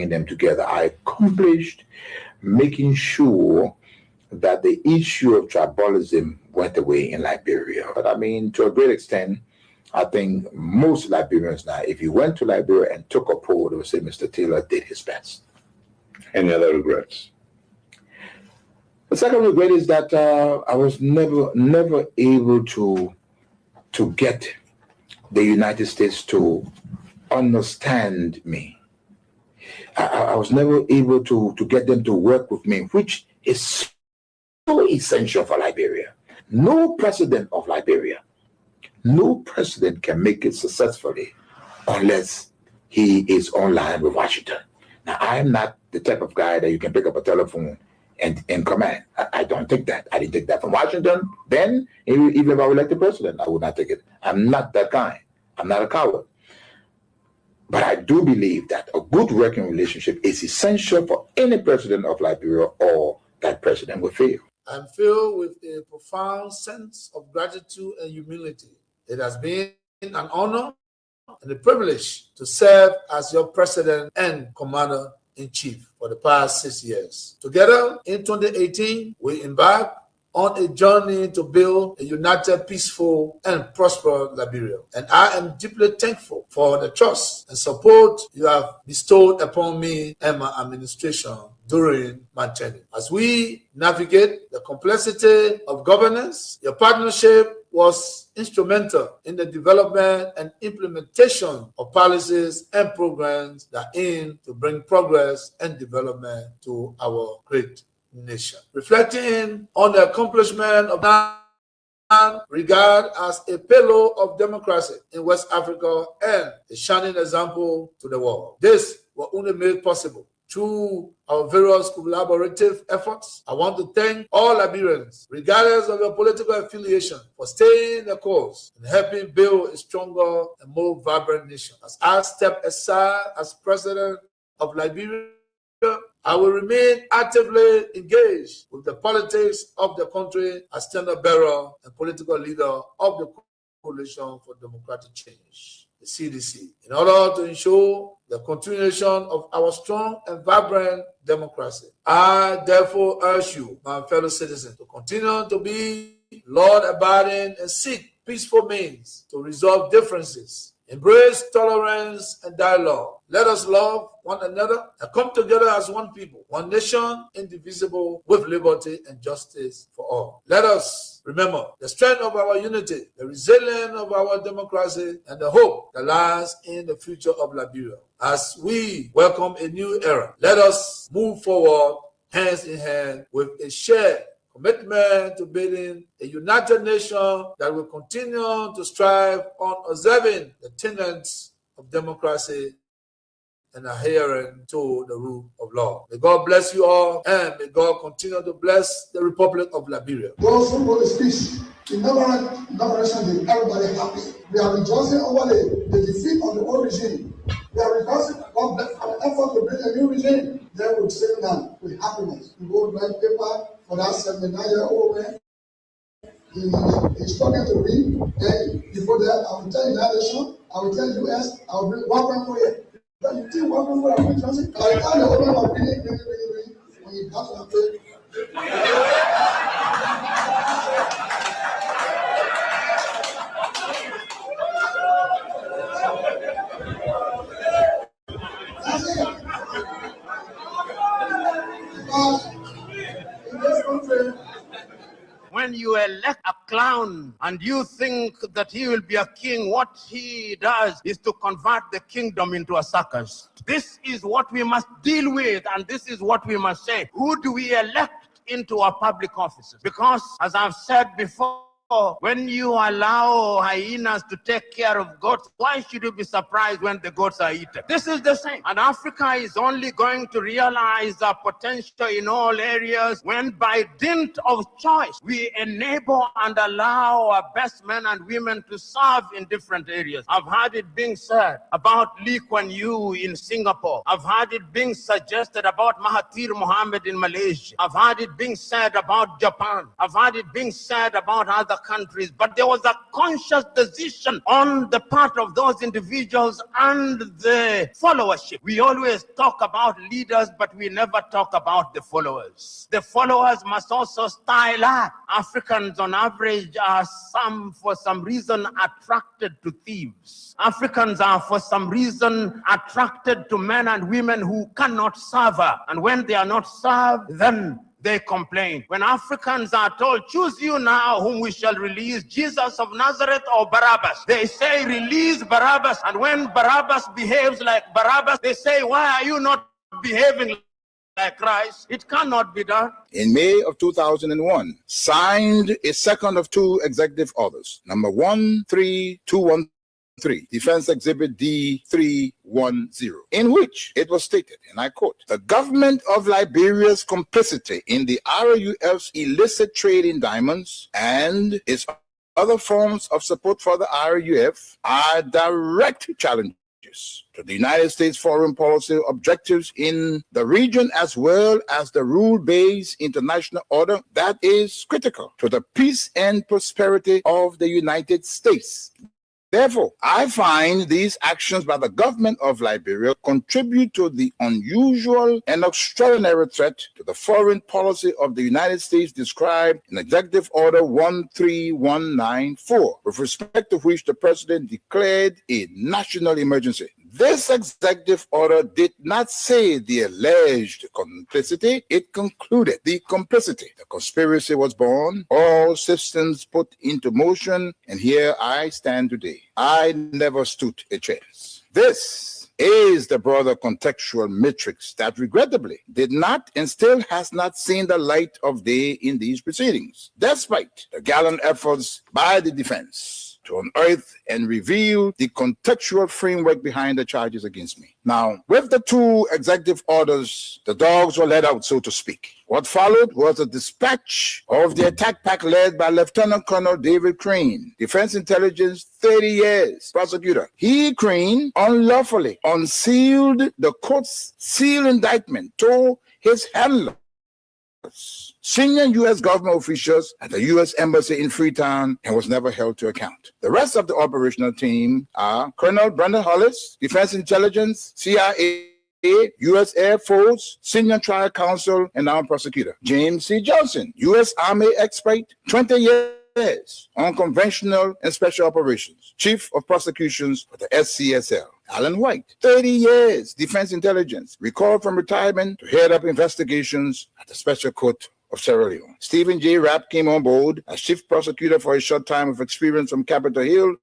bringing them together. I accomplished making sure that the issue of tribalism went away in Liberia. But I mean, to a great extent, I think most Liberians now, if you went to Liberia and took a poll, they would say Mr. Taylor did his best. Any other regrets? The second regret is that I was never able to get the United States to understand me. I was never able to get them to work with me, which is so essential for Liberia. No president of Liberia, no president can make it successfully unless he is online with Washington. Now, I am not the type of guy that you can pick up a telephone and command. I don't take that. I didn't take that from Washington. Then, even if I were elected president, I would not take it. I'm not that kind. I'm not a coward. But I do believe that a good working relationship is essential for any president of Liberia, or that president will fail. I'm filled with a profound sense of gratitude and humility. It has been an honor and a privilege to serve as your president and commander-in-chief for the past 6 years. Together, in 2018, we embarked on a journey to build a united, peaceful, and prosperous Liberia. And I am deeply thankful for the trust and support you have bestowed upon me and my administration during my tenure. As we navigate the complexity of governance, your partnership was instrumental in the development and implementation of policies and programs that aim to bring progress and development to our great nation. Reflecting on the accomplishment of man regarded as a pillar of democracy in West Africa and a shining example to the world. This was only made possible through our various collaborative efforts. I want to thank all Liberians, regardless of your political affiliation, for staying the course and helping build a stronger and more vibrant nation. As I step aside as president of Liberia, I will remain actively engaged with the politics of the country as standard bearer and political leader of the Coalition for Democratic Change, the CDC, in order to ensure the continuation of our strong and vibrant democracy. I therefore urge you, my fellow citizens, to continue to be law-abiding and seek peaceful means to resolve differences. Embrace tolerance and dialogue. Let us love one another and come together as one people, one nation, indivisible, with liberty and justice for all. Let us remember the strength of our unity, the resilience of our democracy, and the hope that lies in the future of Liberia. As we welcome a new era, let us move forward hands in hand with a shared commitment to building a united nation that will continue to strive on observing the tenets of democracy and adhering to the rule of law. May God bless you all, and may God continue to bless the Republic of Liberia. Those who hold the speech, in everybody happy. We are rejoicing over the defeat of the old regime. We are rejoicing about our effort to bring a new regime. Then we sit down with happiness. We go write paper for that 79-year-old man. He's struggling to read. Then you go there, I will tell you that nation, I will tell you US, I will bring one for you. But you think one for you, Johnson? I tell the owner of reading, when you have to play. When you elect a clown and you think that he will be a king, what he does is to convert the kingdom into a circus. This is what we must deal with, and this is what we must say. Who do we elect into our public offices? Because, as I've said before, when you allow hyenas to take care of goats, why should you be surprised when the goats are eaten? This is the same. And Africa is only going to realize our potential in all areas when, by dint of choice, we enable and allow our best men and women to serve in different areas. I've heard it being said about Lee Kuan Yew in Singapore. I've heard it being suggested about Mahathir Mohamad in Malaysia. I've heard it being said about Japan. I've heard it being said about other countries, but there was a conscious decision on the part of those individuals and the followership. We always talk about leaders, but we never talk about the followers. The followers must also style up. Africans on average are for some reason attracted to thieves. Africans are for some reason attracted to men and women who cannot serve her. And when they are not served, then they complain. When Africans are told, choose you now whom we shall release, Jesus of Nazareth or Barabbas, they say, release Barabbas. And when Barabbas behaves like Barabbas, they say, why are you not behaving like Christ? It cannot be done. In May of 2001, signed a second of two executive orders, number 13213, Defense Exhibit D310, in which it was stated, and I quote, the government of Liberia's complicity in the RUF's illicit trade in diamonds and its other forms of support for the RUF are direct challenges to the United States foreign policy objectives in the region, as well as the rule-based international order that is critical to the peace and prosperity of the United States. Therefore, I find these actions by the government of Liberia contribute to the unusual and extraordinary threat to the foreign policy of the United States described in Executive Order 13194, with respect to which the President declared a national emergency. This executive order did not say the alleged complicity, it concluded the complicity. The conspiracy was born, all systems put into motion, and here I stand today. I never stood a chance. This is the broader contextual matrix that regrettably did not and still has not seen the light of day in these proceedings, despite the gallant efforts by the defense to unearth and reveal the contextual framework behind the charges against me. Now, with the two executive orders, the dogs were let out, so to speak. What followed was a dispatch of the attack pack led by Lieutenant Colonel David Crane, Defense Intelligence, 30 years, prosecutor. He, Crane, unlawfully unsealed the court's sealed indictment to his handler, senior U.S. government officials at the U.S. Embassy in Freetown, and was never held to account. The rest of the operational team are Colonel Brandon Hollis, Defense Intelligence, CIA, U.S. Air Force, Senior Trial Counsel, and now prosecutor. James C. Johnson, U.S. Army expert, 20 years, unconventional and special operations, Chief of Prosecutions for the SCSL. Alan White, 30 years, Defense Intelligence, recalled from retirement to head up investigations at the Special Court of Sierra Leone. Stephen J. Rapp came on board as Chief Prosecutor for a short time of experience from Capitol Hill,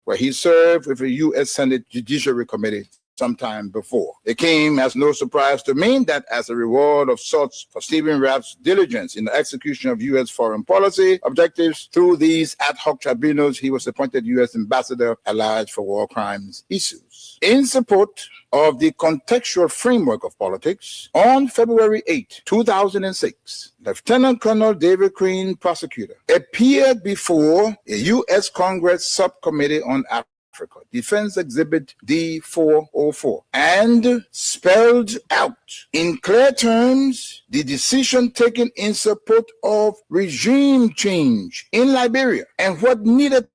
where he served with the U.S. Senate Judiciary Committee sometime before. It came as no surprise to me that as a reward of sorts for Stephen Rapp's diligence in the execution of U.S. foreign policy objectives through these ad hoc tribunals, he was appointed U.S. Ambassador at large for war crimes issues. In support of the contextual framework of politics, on February 8, 2006, Lieutenant Colonel David Crane, prosecutor, appeared before a U.S. Congress Subcommittee on Africa, Defense Exhibit D404, and spelled out in clear terms the decision taken in support of regime change in Liberia and what needed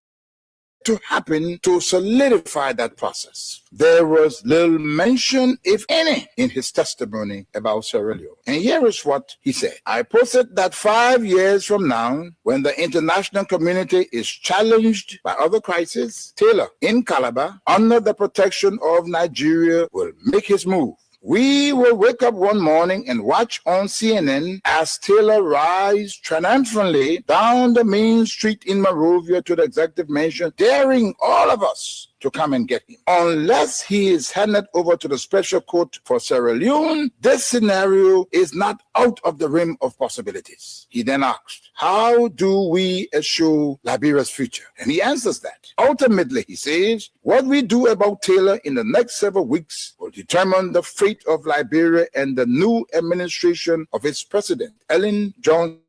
to happen to solidify that process. There was little mention, if any, in his testimony about Sierra Leone. And here is what he said. I posit that 5 years from now, when the international community is challenged by other crises, Taylor in Calabar, under the protection of Nigeria, will make his move. We will wake up one morning and watch on CNN as Taylor rides triumphantly down the main street in Monrovia to the executive mansion, daring all of us to come and get him. Unless he is handed over to the Special Court for Sierra Leone, this scenario is not out of the realm of possibilities. He then asked, how do we assure Liberia's future? And he answers that. Ultimately, he says, what we do about Taylor in the next several weeks will determine the fate of Liberia and the new administration of its president, Ellen Johnson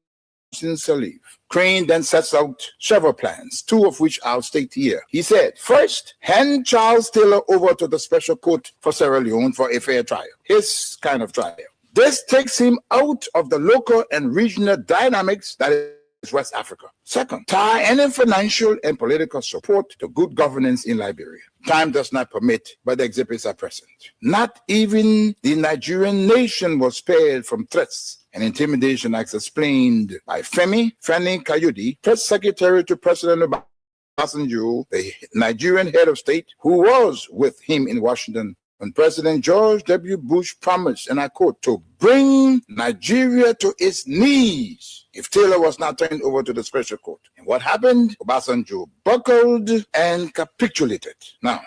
Sirleaf. Crane then sets out several plans, two of which I'll state here. He said, first, hand Charles Taylor over to the Special Court for Sierra Leone for a fair trial, his kind of trial. This takes him out of the local and regional dynamics that West Africa. Second, tie any financial and political support to good governance in Liberia. Time does not permit, but the exhibits are present. Not even the Nigerian nation was spared from threats and intimidation, as explained by Femi Kayode, press secretary to President Obasanjo, the Nigerian head of state, who was with him in Washington when President George W. Bush promised, and I quote, to bring Nigeria to its knees if Taylor was not turned over to the special court. And what happened? Obasanjo buckled and capitulated. Now,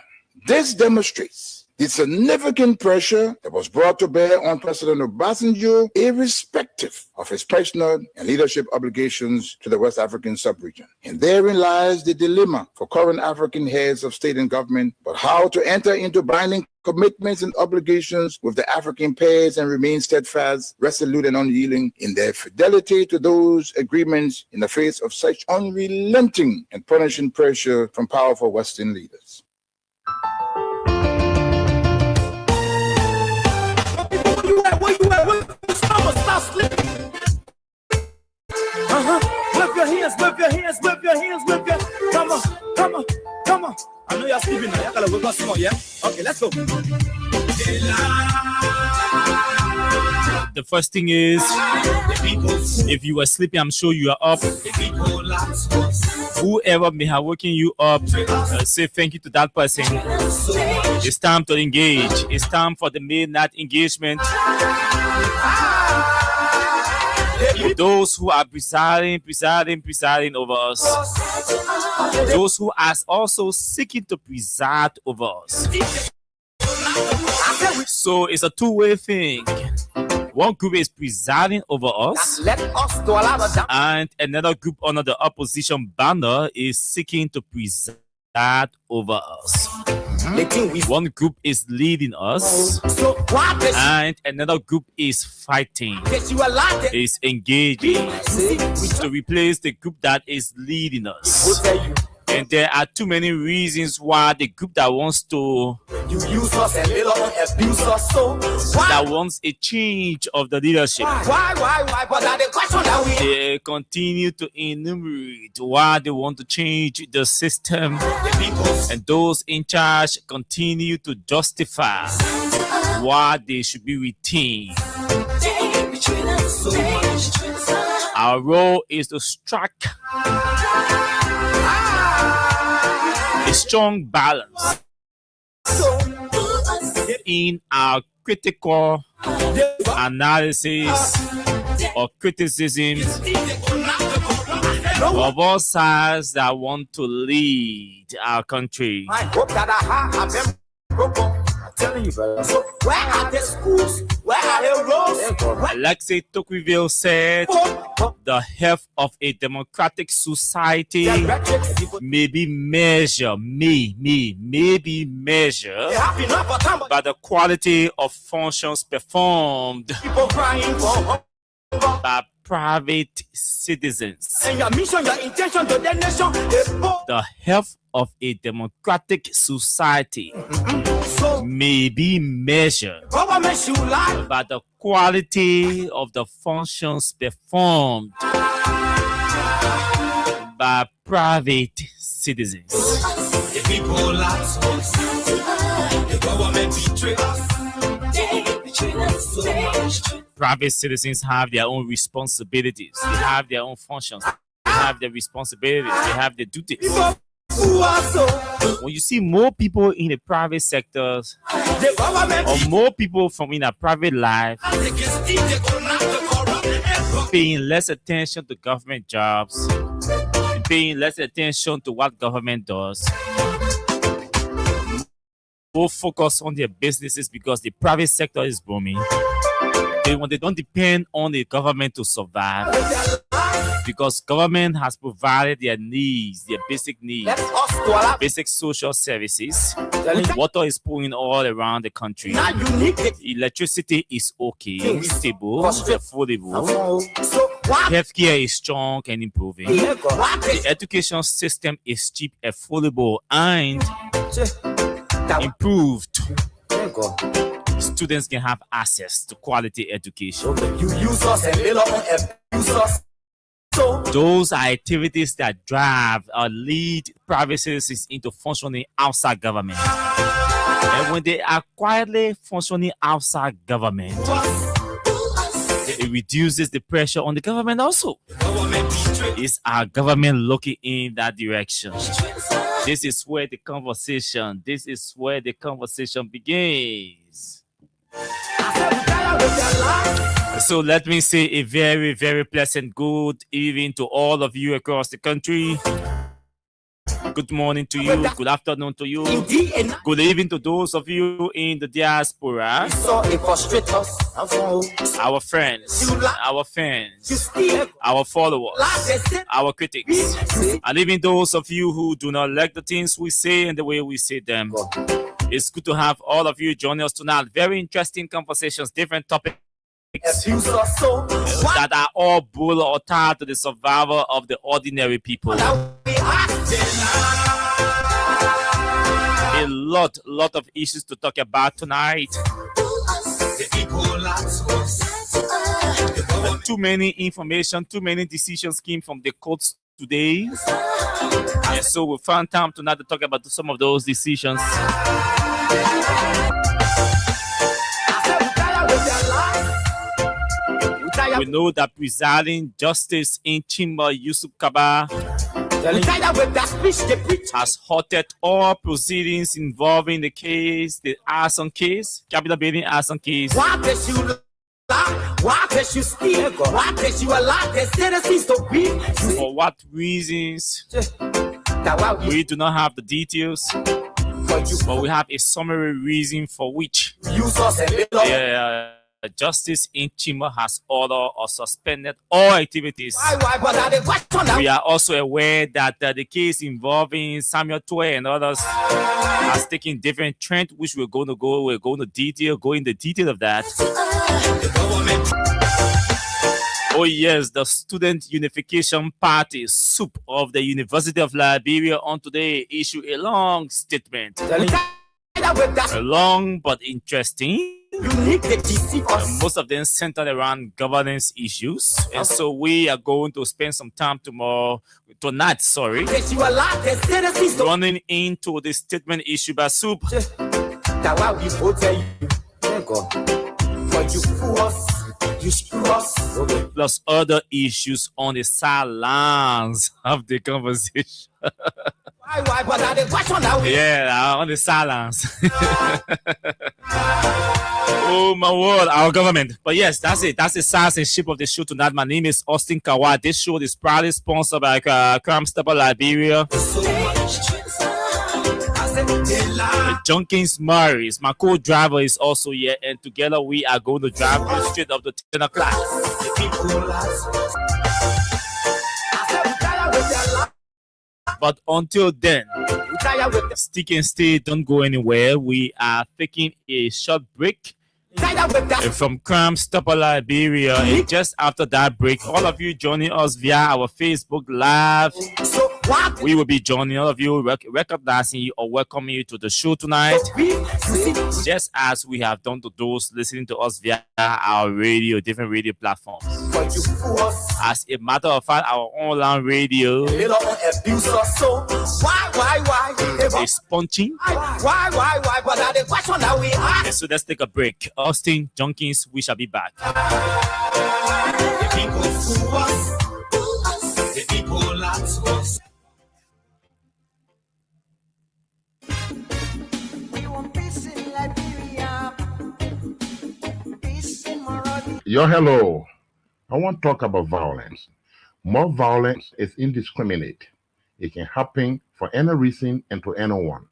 this demonstrates the significant pressure that was brought to bear on President Obasanjo, irrespective of his personal and leadership obligations to the West African sub-region. And therein lies the dilemma for current African heads of state and government, but how to enter into binding commitments and obligations with the African pairs and remain steadfast, resolute, and unyielding in their fidelity to those agreements in the face of such unrelenting and punishing pressure from powerful Western leaders. Stop sleeping. Wave your hands, wave your hands, wave your hands, wave your. Come on, come on, come on. I know you're sleeping now. You gotta wake up some more, yeah? Okay, let's go. The first thing is, if you were sleeping, I'm sure you are up. Whoever may have woken you up, say thank you to that person. It's time to engage. It's time for the midnight engagement. Those who are presiding over us. Those who are also seeking to preside over us. So it's a two-way thing. One group is presiding over us, and another group under the opposition banner is seeking to preside over us. One group is leading us, and another group is fighting, is engaging to replace the group that is leading us. And there are too many reasons why the group that wants to that wants a change of the leadership. Why? But the question that we They continue to enumerate why they want to change the system, and those in charge continue to justify why they should be retained. Our role is to strike a strong balance in our critical analysis or criticism of all sides that want to lead our country. I hope that I have been broken. Telling you, brother. So where are the schools? Where are the roads? Alexei Tocqueville said, the health of a democratic society may be measured, may be measured by the quality of functions performed People crying for by private citizens. and your mission, your intention to the nation. The health of a democratic society So may be measured government should lie. by the quality of the functions performed by private citizens. The people lie. The government betray us. Private citizens have their own responsibilities. They have their own functions. They have their responsibilities. They have their duties. Who are so? When you see more people in the private sectors, The government or more people from in a private life they can steal, they go not the corrupt. paying less attention to government jobs, paying less attention to what government does, more focus on their businesses because the private sector is booming. They don't depend on the government to survive because government has provided their needs, their basic needs, Let us to allow. basic social services. Water is pouring all around the country. Not unique. Electricity is okay, stable, affordable. So why? Healthcare is strong and improving. The education system is cheap, affordable, and improved. Students can have access to quality education. You use us and little abuse us. Those are activities that drive or lead private citizens into functioning outside government. And when they are quietly functioning outside government, it reduces the pressure on the government also. Is our government looking in that direction? This is where the conversation begins. So let me say a very, very pleasant good evening to all of you across the country. Good morning to you, good afternoon to you, good evening to those of you in the diaspora, our friends, our fans, our followers, our critics, and even those of you who do not like the things we say and the way we say them. It's good to have all of you join us tonight. Very interesting conversations, different topics that are all bull or tied to the survival of the ordinary people. A lot of issues to talk about tonight. Too many information, too many decisions came from the courts today. And so we found time tonight to talk about some of those decisions. We know that presiding Justice in Chimba Yusuf Kaba has halted all proceedings involving the case, the arson case, capital building arson case. For what reasons? We do not have the details, but we have a summary reason for which Justice in Chima has ordered or suspended all activities. We are also aware that the case involving Samuel Twe and others has taken different trend, which we're going to go in the detail of that. Oh yes, the Student Unification Party, SUP of the University of Liberia on today issued a long statement. A long but interesting. Most of them centered around governance issues, and so we are going to spend some time tonight, running into the statement issued by SUP. Plus other issues on the sidelines of the conversation. Yeah, on the silence. Oh my word, our government. But yes, that's it. That's the size and shape of the show tonight. My name is Austin Kawa. This show is proudly sponsored by Crime Stopper Liberia. Junkins Morris, my co-driver, is also here, and together we are going to drive you straight up to 10 o'clock. But until then, stick and stay, don't go anywhere. We are taking a short break from Crime Stopper Liberia, and just after that break, all of you joining us via our Facebook Live, we will be joining all of you, recognizing you or welcoming you to the show tonight, just as we have done to those listening to us via our different radio platforms. As a matter of fact, our online radio is punching. Okay, so let's take a break. Austin, Junkins, we shall be back. Yo, hello. I want to talk about violence. More violence is indiscriminate. It can happen for any reason and to anyone.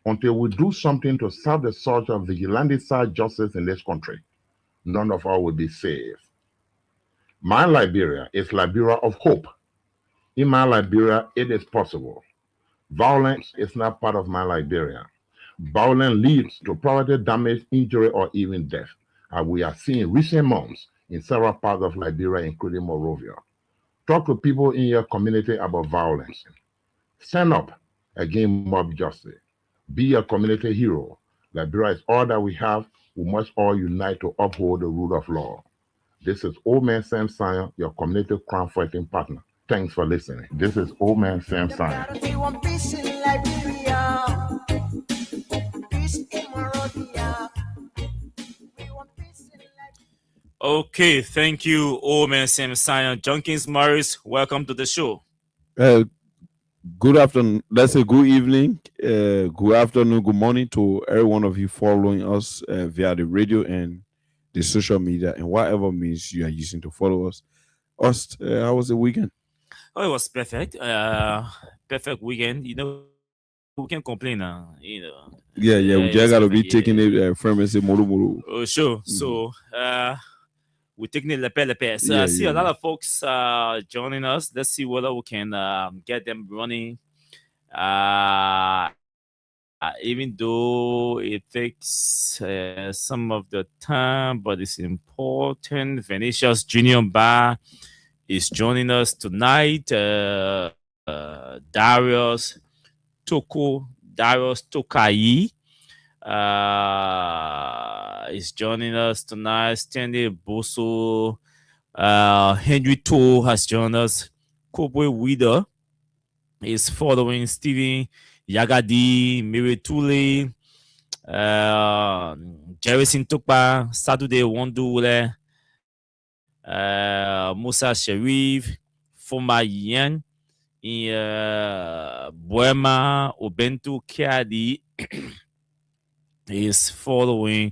Until we do something to stop the surge of vigilante-side justice in this country, none of us will be safe. My Liberia is Liberia of hope. In my Liberia, it is possible. Violence is not part of my Liberia. Violence leads to property damage, injury, or even death, as we are seeing recent months in several parts of Liberia, including Monrovia. Talk to people in your community about violence. Stand up against mob justice. Be a community hero. Liberia is all that we have. We must all unite to uphold the rule of law. This is Old Man Sam Sion, your community crime fighting partner. Thanks for listening. This is Old Man Sam Sion. We want peace in Liberia, peace in Monrovia. We want peace in Liberia. Okay, thank you, Old Man Sam Sion. Junkins Morris, welcome to the show. Good afternoon. Let's say good evening, good afternoon, good morning to every one of you following us via the radio and the social media and whatever means you are using to follow us. How was the weekend? Oh, it was perfect. Perfect weekend. You know, who can complain now? You know. Yeah, we it's just gotta be perfect, taking it from and say muru. Oh, sure. So, we're taking it lepe. So I see a lot of folks joining us. Let's see whether we can get them running. Even though it takes some of the time, but it's important. Venetia's Junior Bar is joining us tonight. Darius Tokai is joining us tonight. Stanley Boso, Henry To has joined us. Kobe Wida is following. Steven Yagadi, Miri Tule, Jerry Sintukpa, Saturday Wondule, Musa Sharif, Foma Yan, Buema Obentu Kiadi is following.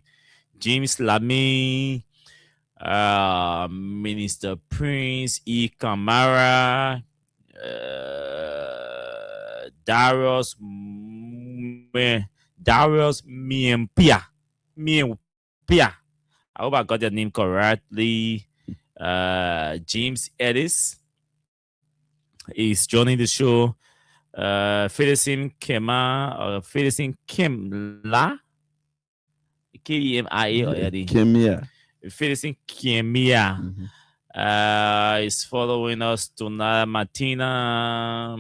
James Lamy, Minister Prince E. Kamara, Darius Miempia. I hope I got your name correctly. James Edis is joining the show. Felicin Kemla, K-E-M-I-A already. Kemia. Felicin Kemia is following us tonight. Martina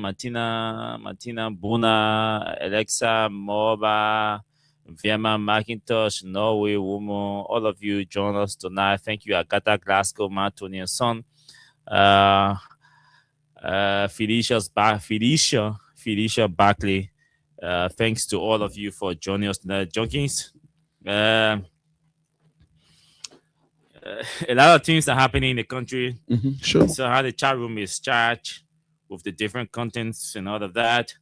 Buna, Alexa Moba, Viema McIntosh, Norway Woman. All of you join us tonight. Thank you, Agatha Glasgow, Tony and Son. Felicia Barkley. Thanks to all of you for joining us tonight. Junkins. A lot of things are happening in the country. Sure. So how the chat room is charged with the different contents and all of that.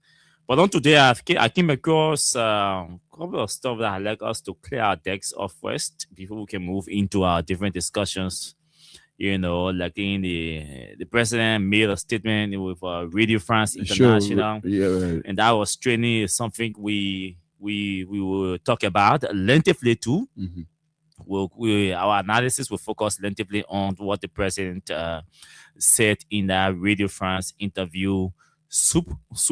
But on today, I came across a couple of stuff that I'd like us to clear our decks off first before we can move into our different discussions. You know, like in the president made a statement with Radio France International, Sure. Yeah, right. and that was training is something we will talk about lengthily too. Our analysis will focus lengthily on what the president said in that Radio France interview. Soup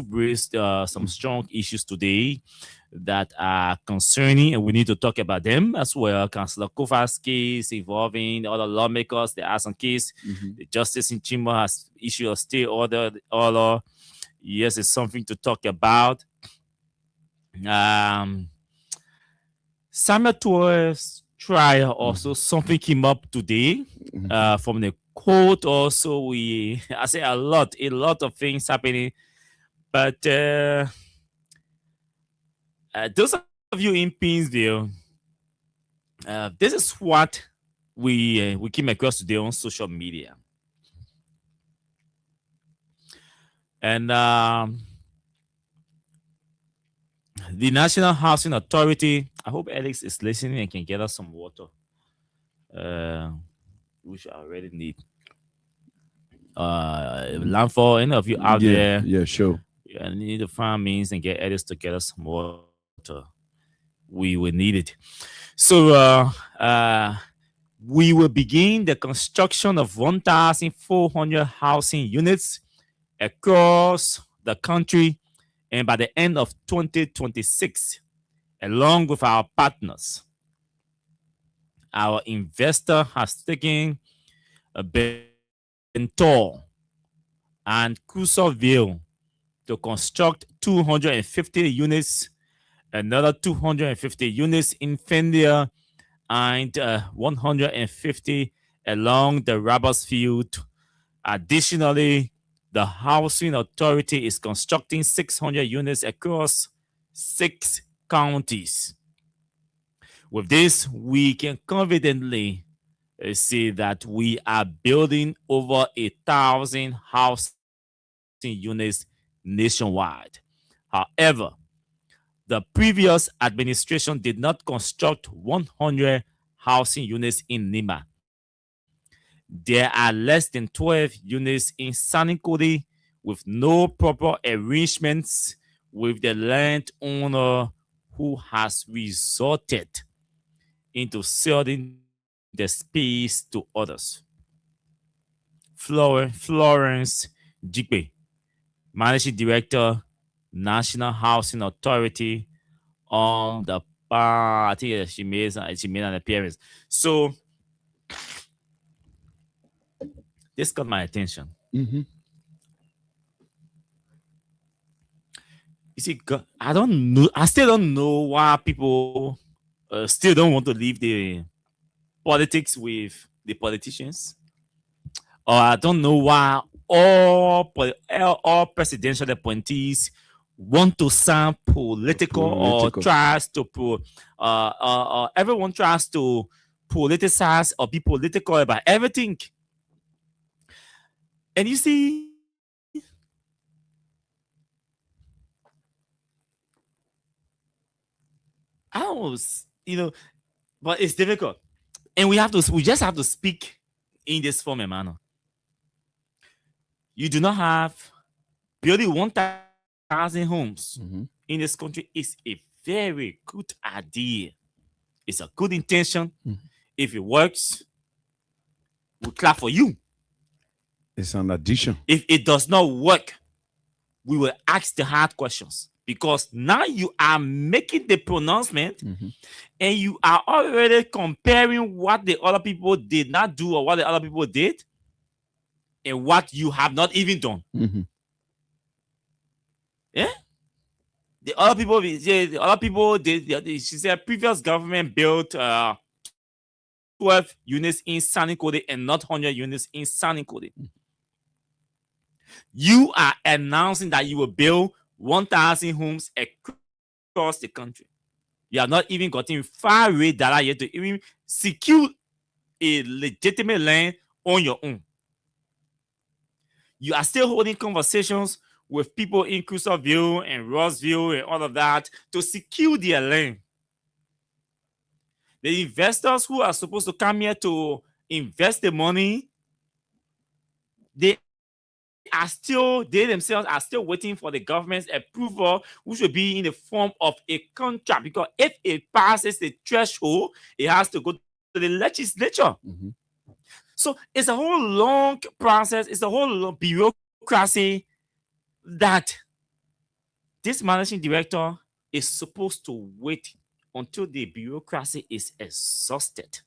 raised some strong issues today that are concerning, and we need to talk about them as well. Councillor Kofa's case involving other lawmakers, the Arson case, the justice in Chimo has issued a stay order. Yes, it's something to talk about. Samuel Torres trial also something came up today from the court. Also, I say a lot of things happening, but those of you in Pinsville, this is what we came across today on social media, and the National Housing Authority. I hope Alex is listening and can get us some water, which I already need. Landfall, any of you out there? Yeah, sure. I need to find means and get Alex to get us some water. We will need it. So we will begin the construction of 1,400 housing units across the country, and by the end of 2026, along with our partners, our investor has taken a Bentall and Crusoeville to construct 250 units, another 250 units in Fendia, and 150 along the Roberts Field. Additionally, the Housing Authority is constructing 600 units across 6 counties. With this, we can confidently say that we are building over 1,000 housing units nationwide. However, the previous administration did not construct 100 housing units in Nima. There are less than 12 units in Sanikudi with no proper arrangements with the landowner, who has resorted into selling the space to others. Florence Jigbe, Managing Director, National Housing Authority, on the bar. I think she made an appearance. So this got my attention. Mm-hmm. You see, I don't know. I still don't know why people still don't want to leave the politics with the politicians. Or I don't know why all presidential appointees want to sound political. Or tries to everyone tries to politicize or be political about everything. And you see, I don't, but it's difficult. And we just have to speak in this form and manner. You do not have building 1,000 homes in this country is a very good idea. It's a good intention. If it works, we clap for you. It's an addition. If it does not work, we will ask the hard questions, because now you are making the pronouncement and you are already comparing what the other people did not do or what the other people did and what you have not even done. Yeah? The other people did. She said previous government built 12 units in Sanikode and not 100 units in Sanikode. You are announcing that you will build 1,000 homes across the country. You have not even gotten far away data yet to even secure a legitimate land on your own. You are still holding conversations with people in Crusoeville and Rossville and all of that to secure their land. The investors who are supposed to come here to invest the money, they themselves are still waiting for the government's approval, which will be in the form of a contract. Because if it passes the threshold, it has to go to the legislature. So it's a whole long process. It's a whole long bureaucracy that this managing director is supposed to wait until the bureaucracy is exhausted.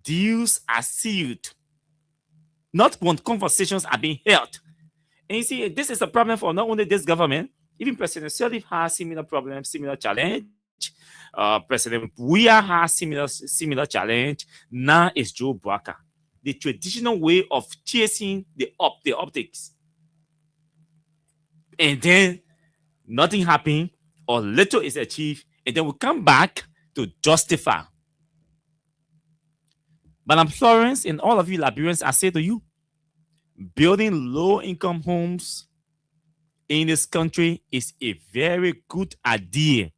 Deals are sealed. Not when conversations are being held. And you see, this is a problem for not only this government, even President Sirleaf has similar problems, similar challenge. President Weah has similar challenge. Now it's Joe Braka. The traditional way of chasing the optics. And then nothing happened or little is achieved, and then we come back to justify. Madam Florence and all of you Liberians, I say to you, building low-income homes in this country is a very good idea.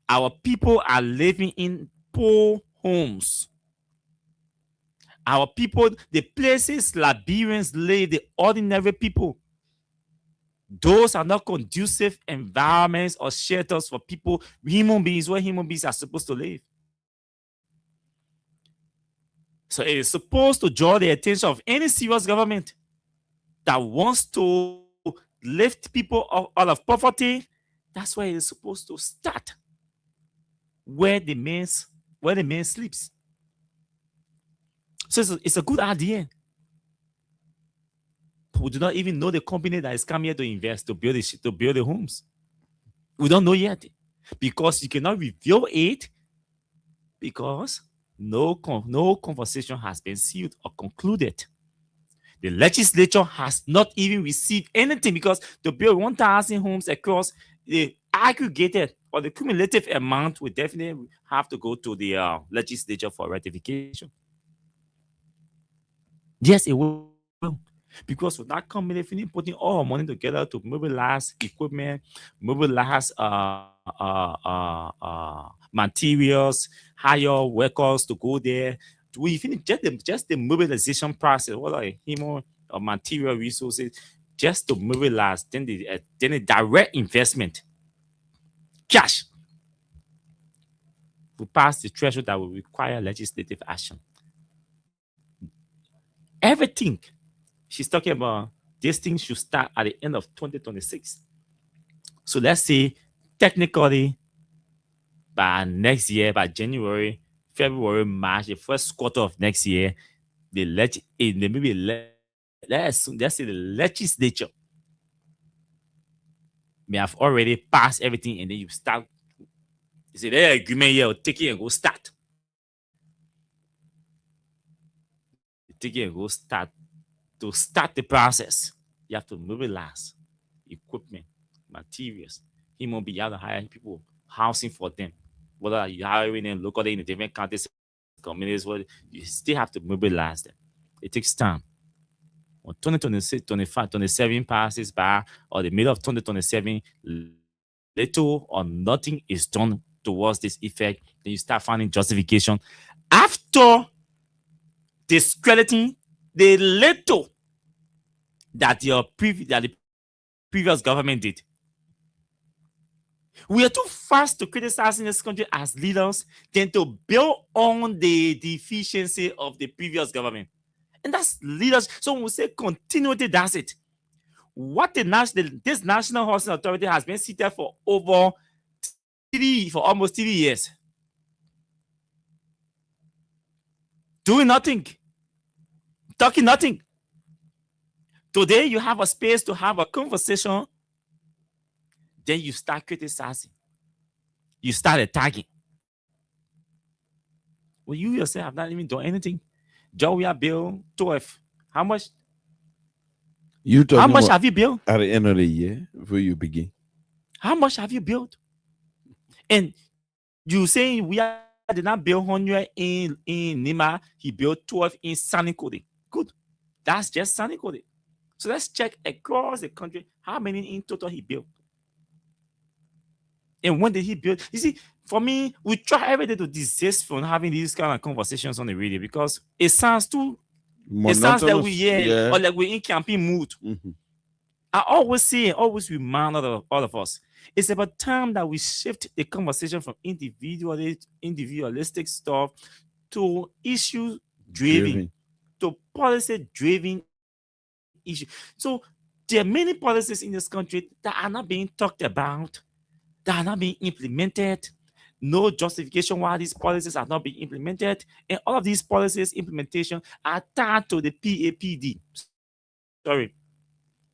Our people are living in poor homes. Our people, the places Liberians live, the ordinary people, those are not conducive environments or shelters for people, human beings, where human beings are supposed to live. So it is supposed to draw the attention of any serious government that wants to lift people out of poverty. That's where it is supposed to start. Where the man sleeps. So it's a good idea. But we do not even know the company that is coming here to invest, to build the homes. We don't know yet. Because you cannot reveal it, because no conversation has been sealed or concluded. The legislature has not even received anything because to build 1,000 homes across the aggregated or the cumulative amount will definitely have to go to the legislature for ratification. Yes, it will. Because without coming, if you putting all our money together to mobilize equipment, mobilize materials, hire workers to go there, we finish just the mobilization process, whether human or material resources, just to mobilize, then the direct investment, cash, will pass the threshold that will require legislative action. Everything she's talking about, these things should start at the end of 2026. So let's say technically by next year, by January, February, March, the first quarter of next year, let's say the legislature may have already passed everything, and then you start. You say the agreement here, take it and go start. Take it and go start. To start the process, you have to mobilize equipment, materials. He won't be able to hire people, housing for them. Whether you're hiring them locally in the different counties, communities, you still have to mobilize them. It takes time. When 2026, 25, 27 passes by, or the middle of 2027, little or nothing is done towards this effect, then you start finding justification after discrediting the little that the previous government did. We are too fast to criticize in this country as leaders than to build on the deficiency of the previous government. And that's leaders. So when we say continuity, that's it. What this National Housing Authority has been seated for almost 3 years. Doing nothing. Talking nothing. Today, you have a space to have a conversation. Then you start criticizing. You start attacking. Well, you yourself have not even done anything. Georgia Bill 12. How much? How much have you built? At the end of the year, before you begin. How much have you built? And you saying we did not build 100 in Nima, he built 12 in Sanikode. Good. That's just Sanikode. So let's check across the country how many in total he built. And when did he build? You see, for me, we try every day to desist from having these kind of conversations on the radio because it sounds too monotonous. It sounds like we or like we're in campaign mood. Mm-hmm. I always say, always remind all of us, it's about time that we shift the conversation from individualistic stuff to issue-driven, to policy-driven issue. So there are many policies in this country that are not being talked about, that are not being implemented. No justification why these policies are not being implemented. And all of these policies implementation are tied to the PAPD. Sorry.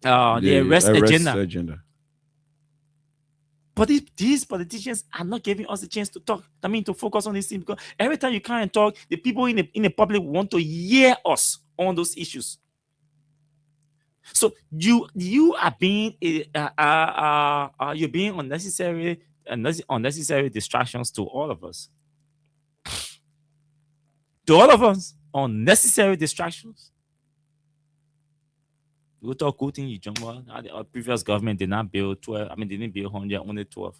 The arrest agenda. But these politicians are not giving us a chance to talk. I mean, to focus on this thing, because every time you come and talk, the people in the public want to hear us on those issues. So you are being you're being unnecessary distractions to all of us. To all of us, unnecessary distractions. We talk good thing, the previous government did not build 12. I mean, they didn't build 100, only 12.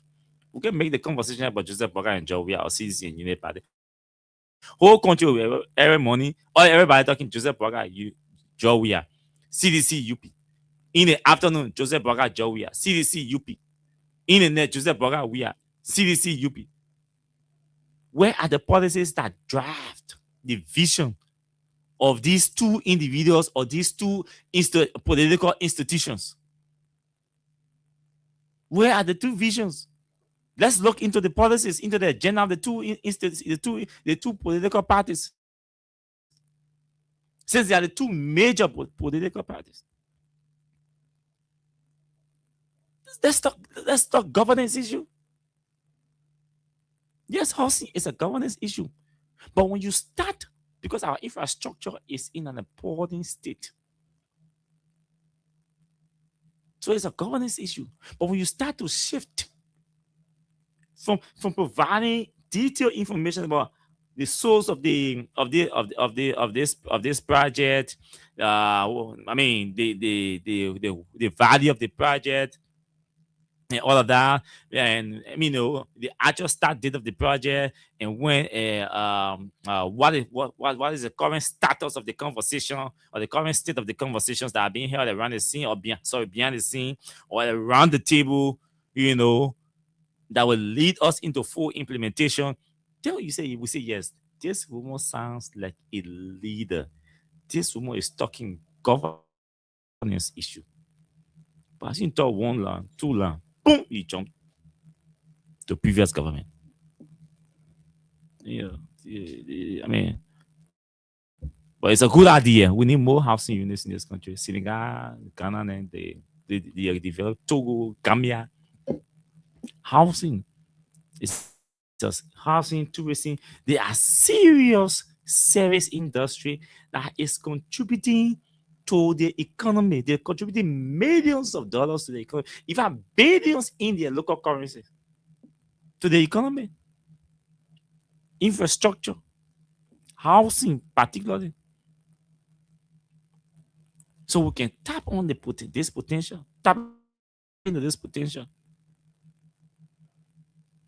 We can make the conversation about Joseph Boga and Joe. Or CDC and Unit Party. Whole country, every morning, or everybody talking Joseph Boga, Joe, CDC, UP. In the afternoon, Joseph Boga, Joe, CDC, UP. In the net, Joseph Boga, CDC, UP. Where are the policies that draft the vision of these two individuals or these two political institutions? Where are the two visions? Let's look into the policies, into the agenda of the two political parties. Since they are the two major political parties. Let's talk governance issue. Yes, housing is a governance issue. But when you start, because our infrastructure is in an appalling state, so it's a governance issue. But when you start to shift from providing detailed information about the source of this project, I mean the value of the project, and all of that, and the actual start date of the project, and when what is the current status of the conversation, or the current state of the conversations that are being held around the scene, or behind the scene, or around the table, that will lead us into full implementation. Then we say yes, this woman sounds like a leader. This woman is talking governance issue. But as you talk one line, two line, boom, you jump to previous government. I mean, but it's a good idea. We need more housing units in this country. Senegal, Ghana, and they developed Togo, Gambia. Housing is just housing, tourism. They are serious service industry that is contributing to the economy. They're contributing millions of dollars to the economy, even billions in their local currency to the economy. Infrastructure, housing, particularly. So we can tap on this potential, tap into this potential.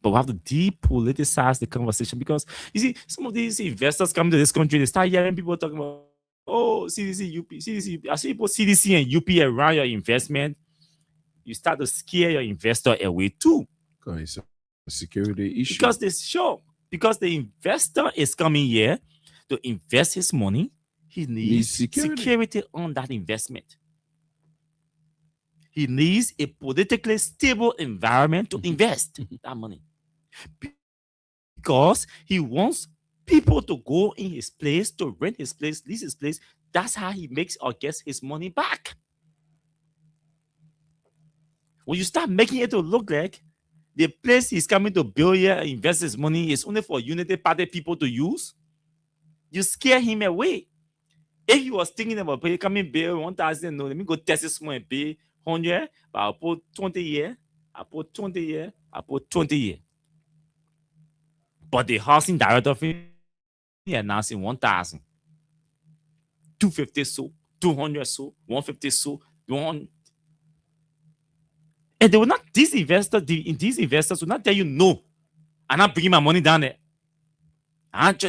But we have to depoliticize the conversation, because you see, some of these investors come to this country, they start hearing people talking about, oh, CDC, UP, CDC. I see people CDC and UP around your investment. You start to scare your investor away too. It's a security issue. Because the investor is coming here to invest his money, he needs security on that investment. He needs a politically stable environment to invest that money. Because he wants people to go in his place, to rent his place, lease his place. That's how he makes or gets his money back. When you start making it to look like the place he's coming to build here and invest his money is only for Unity Party people to use, you scare him away. If he was thinking about coming build 1,000, no, let me go test this money and pay 100, but I'll put 20 years, I put 20 years, I put 20 years. But the housing director announcing 1,000, 250 so, 200 so, 150 so, 100. And they will not, these investors will not tell you no. I'm not bringing my money down there.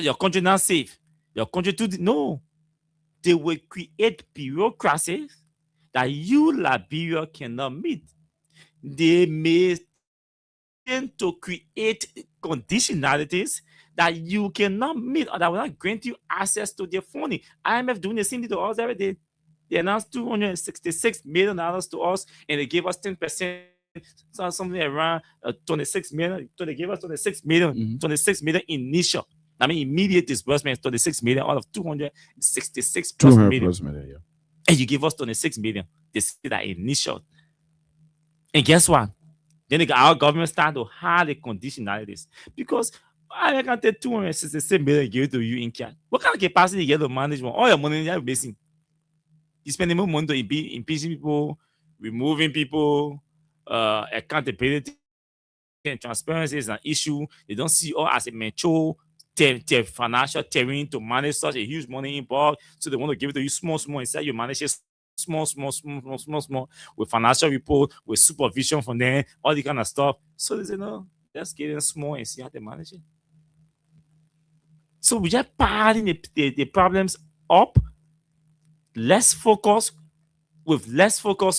Your country not safe. Your country no. They will create bureaucracies that you, Liberia, cannot meet. They may tend to create conditionalities that you cannot meet, or that will not grant you access to their funding. IMF doing the same thing to us every day. They announced $266 million to us, and they gave us 10%, something around 26 million. So they gave us 26 million, 26 million initial. I mean, immediate disbursement, 26 million out of 266 plus million. Yeah. And you give us 26 million. They see that initial. And guess what? Then our government start to hide the conditionalities, because I can take 266 million and give it to you in cash. What kind of capacity you get to manage all your money you're missing? You spend more money to impeaching people, removing people, accountability and transparency is an issue. They don't see all as a mature financial terrain to manage such a huge money in bulk. So they want to give it to you small. Instead, you manage it small, with financial report, with supervision from them, all the kind of stuff. So they say, no, let's get in small and see how they manage it. So we just piling the problems up. Less focus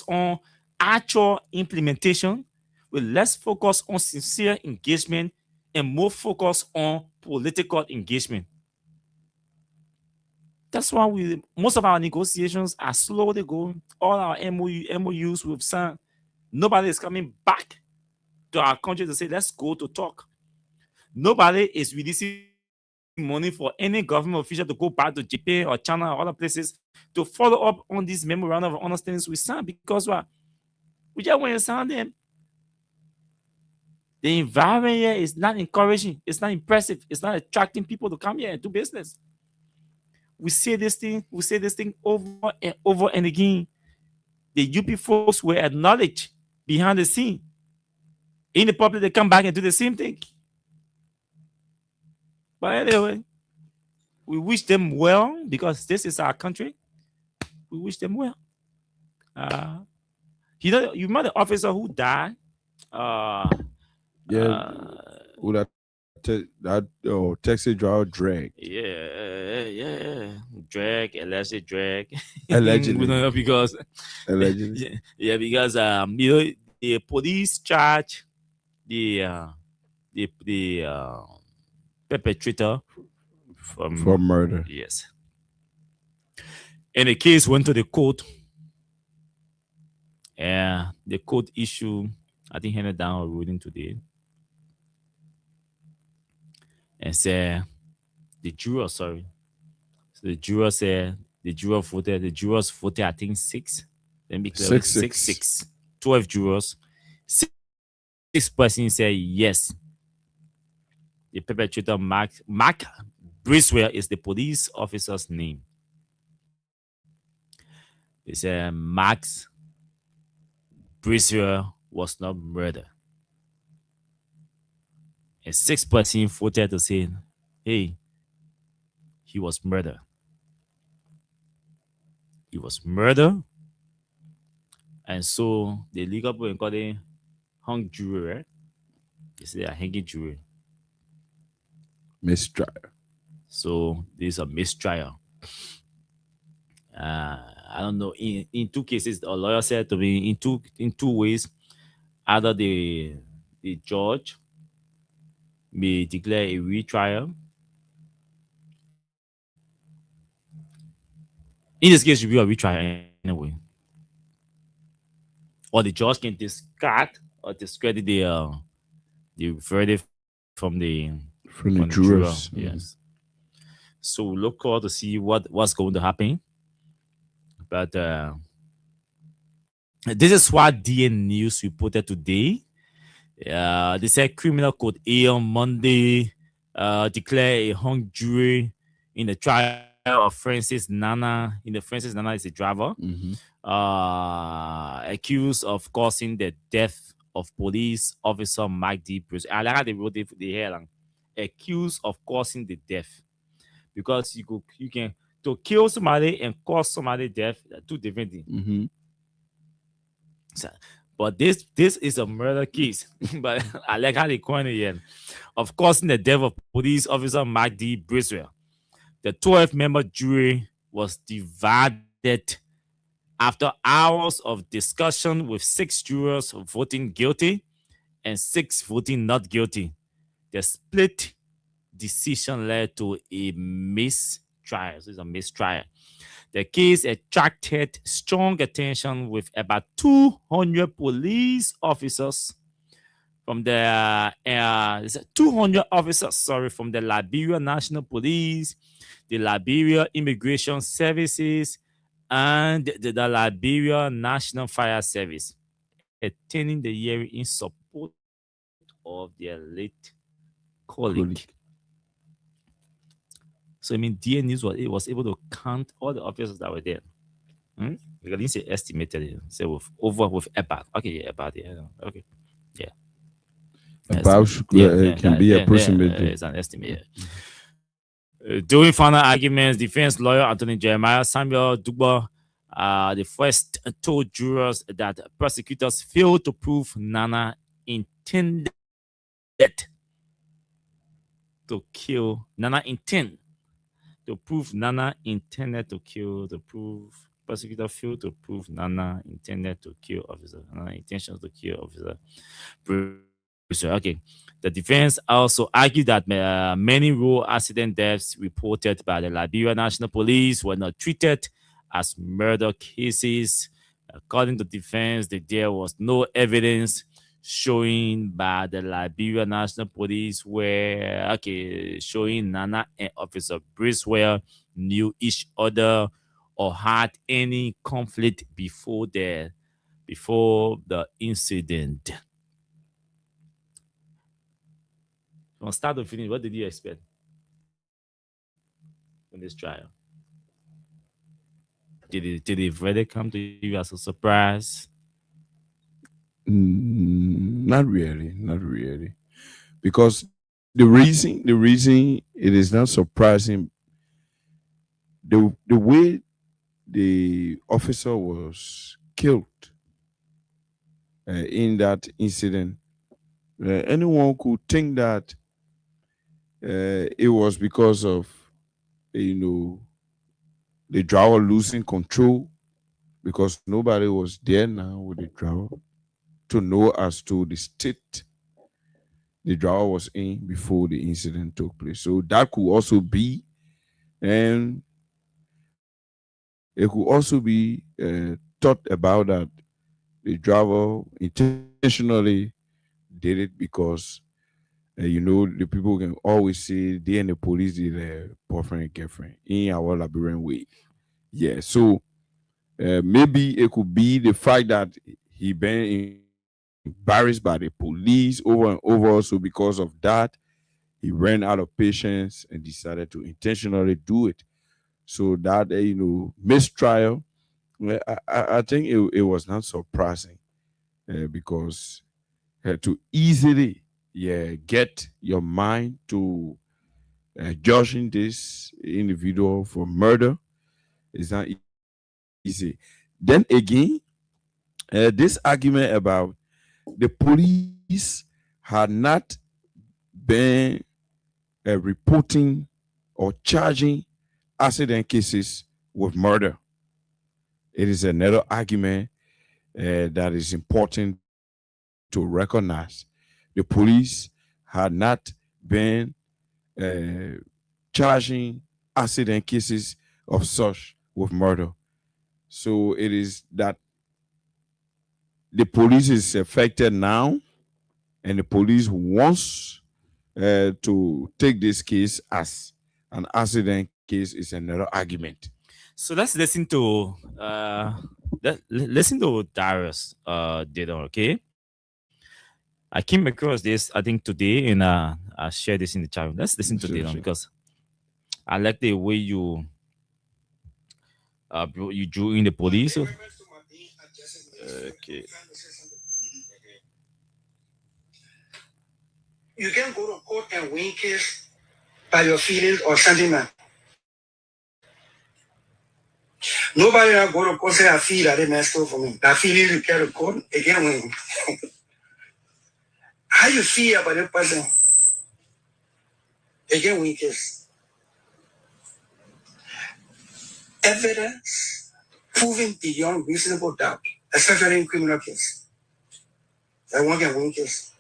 on actual implementation, with less focus on sincere engagement, and more focus on political engagement. That's why most of our negotiations are slowly going. All our MOUs we've signed, nobody is coming back to our country to say, let's go to talk. Nobody is releasing money for any government official to go back to Japan or China or other places to follow up on these memorandum of understandings we signed, because what? We just want to sign them. The environment here is not encouraging. It's not impressive. It's not attracting people to come here and do business. We say this thing over and again. The UP folks were acknowledged behind the scene. In the public, they come back and do the same thing. But anyway, we wish them well because this is our country. We wish them well. You remember the officer who died? Who that taxi driver Drag. Yeah. Drag, alleged drag. Allegedly. We don't know because Allegedly. because the police charge the perpetrator For murder. Yes. And the case went to the court. And the court issued, I think, handed down a ruling today. And said the jurors voted, I think 6. Let me clear it. 6. 12 jurors. 6 persons said yes. The perpetrator, Mark Briswell, is the police officer's name. They said Max Briswell was not murdered. And 6 persons voted to say, hey, he was murdered. He was murdered. And so the legal people call it hung jury, right? They say a hanging jury. Mistrial. So this is a mistrial. I don't know. In 2 cases, a lawyer said to me in two ways. Either the judge may declare a retrial. In this case, it should be a retrial anyway. Or the judge can discard or discredit the verdict from the jurors. juror. Yes. So look forward to see what's going to happen. But this is what DN News reported today. They said criminal court A on Monday declared a hung jury in the trial of Francis Nana. Francis Nana is a driver. Accused of causing the death of police officer Mike D. Bruce. I like how they wrote the headline. Accused of causing the death. Because you can to kill somebody and cause somebody death, two different things. So, but this is a murder case. But I like how they coined it again. Of causing the death of police officer Mike D. Briswell. The 12-member jury was divided after hours of discussion with 6 jurors voting guilty and 6 voting not guilty. The split decision led to a mistrial. So it's a mistrial. The case attracted strong attention with about 200 police officers from the 200 officers, from the Liberia National Police, the Liberia Immigration Services, and the Liberia National Fire Service, attending the hearing in support of their late colleague. So DN News was able to count all the officers that were there. Because I didn't say estimated it. Say with about. Okay, yeah, about okay. Yeah. About can be approximately. It's an estimate. During final arguments, defense lawyer Anthony Jeremiah Samuel Dugbo the first told jurors that prosecutors failed to prove Nana intended to kill. Prosecutor failed to prove Nana intended to kill officer. Nana intentions to kill officer. Okay. The defense also argued that many road accident deaths reported by the Liberia National Police were not treated as murder cases. According to defense, there was no evidence showing by the Liberia National Police showing Nana and Officer Briswell knew each other or had any conflict before the incident. From start to finish, what did you expect in this trial? Did the verdict come to you as a surprise? Not really, not really, because the reason it is not surprising, the way the officer was killed in that incident, anyone could think that it was because of the driver losing control, because nobody was there now with the driver to know as to the state the driver was in before the incident took place. So that could also be, and it could also be thought about that the driver intentionally did it because the people can always say they and the police did a boyfriend and girlfriend in our labyrinth way. Yeah, so maybe it could be the fact that he been embarrassed by the police over and over. So because of that, he ran out of patience and decided to intentionally do it. So that mistrial, well, I think it was not surprising because to easily get your mind to judging this individual for murder is not easy. Then again, this argument about the police had not been reporting or charging accident cases with murder. It is another argument that is important to recognize. The police had not been charging accident cases of such with murder. So it is that the police is affected now, and the police wants to take this case as an accident case is another argument. So let's listen to listen to Darius Didon, okay? I came across this, I think, today, and I shared this in the chat. Let's listen to Didon because I like the way you drew in the police. Okay. You can go to court and win case by your feelings or sentiment. Nobody will go to court say I feel that they messed up for me. That feeling you carry to court again win. How you feel about that person? Again win case. Evidence proven beyond reasonable doubt, especially in criminal case. That one can win case.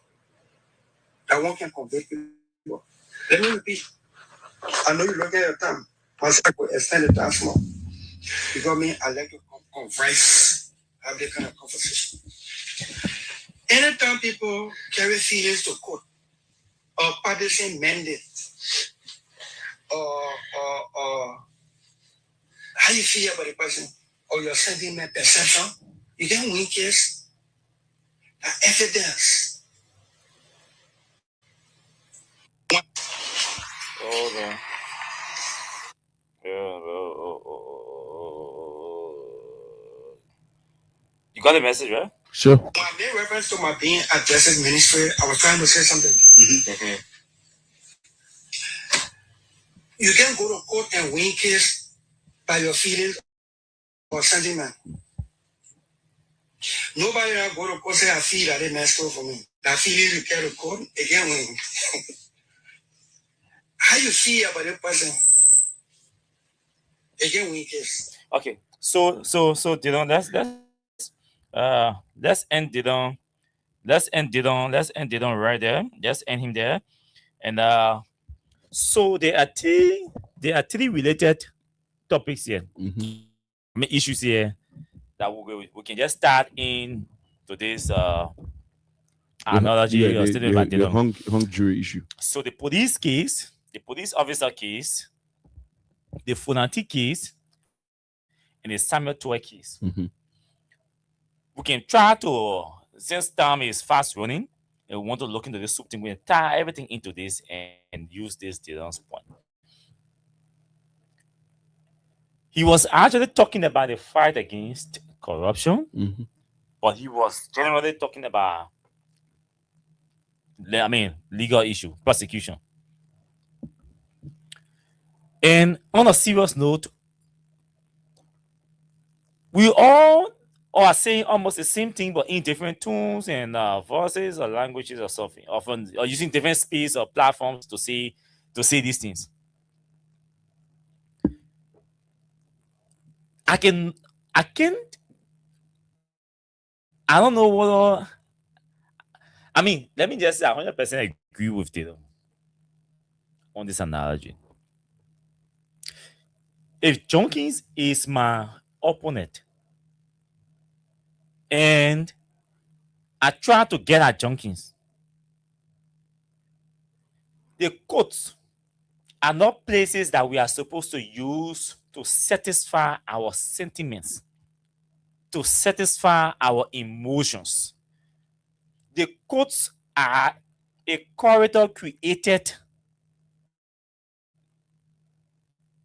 That one can convict people. Let me repeat. I know you look at your time. I could extend the time small. Because me, I like to converse, have that kind of conversation. Anytime people carry feelings to court, or partisan mandate, or how you feel about the person, or your sentiment perception, you can win case. Evidence. Hold on. You got the message, right? Sure. When I made reference to my being addressing ministry, I was trying to say something. Okay. You can go to court and win case by your feelings or sentiment. Nobody will go to court say I feel that they messed up for me. That feeling you carry to court again win. How you feel about that person? Again win case. Okay. So Didon, let's end Didon. Let's end Didon right there. Just end him there. And so there are three related topics here. Mm-hmm. I mean issues here that we can just start in today's analogy or statement about the Didon. hung jury issue. So the police case, the police officer case, the Funanti case, and the Samuel Toy case. Mm-hmm. We can try to, since time is fast running, and we want to look into this soup thing. We're going to tie everything into this and use this Dylan's point. He was actually talking about the fight against corruption, but he was generally talking about, legal issue, prosecution. And on a serious note, we all are saying almost the same thing, but in different tones and voices or languages or something. Often, or using different space or platforms to say these things. I don't know what. Let me just say, I 100% agree with Taylor on this analogy. If Jenkins is my opponent and I try to get at Jenkins, the courts are not places that we are supposed to use to satisfy our sentiments, to satisfy our emotions. The courts are a corridor created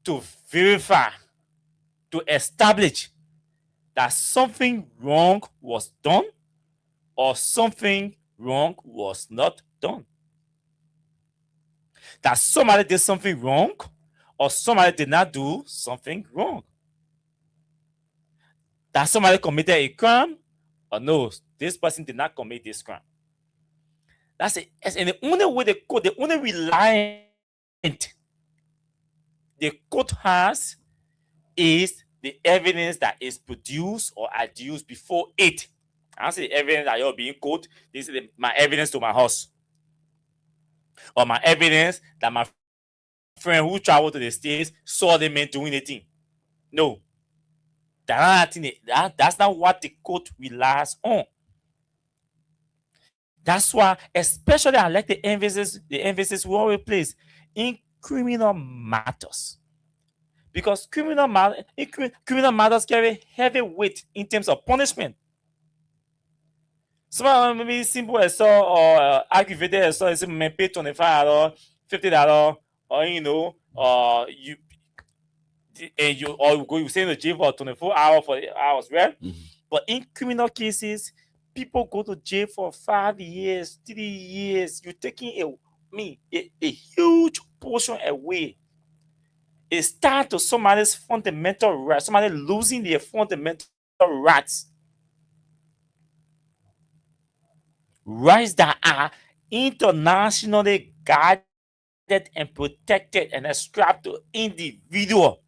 to verify, to establish that something wrong was done or something wrong was not done. That somebody did something wrong or somebody did not do something wrong. That somebody committed a crime or no, this person did not commit this crime. That's it. And the only way the only reliant the court has is the evidence that is produced or adduced before it. I don't say evidence that you're being caught. This is my evidence to my house. Or my evidence that my friend who traveled to the States saw the man doing the thing. No. That's not what the court relies on. That's why, especially I like the emphasis we always place in criminal matters. Because criminal matters carry heavy weight in terms of punishment. Some maybe simple assault or aggravated assault is may pay $25, $50, or you stay in the jail for 24 hours for hours, right? But in criminal cases, people go to jail for 5 years, 3 years. You're taking a huge portion away. It starts to somebody's fundamental rights, somebody losing their fundamental rights. Rights that are internationally guarded and protected and ascribed to individual.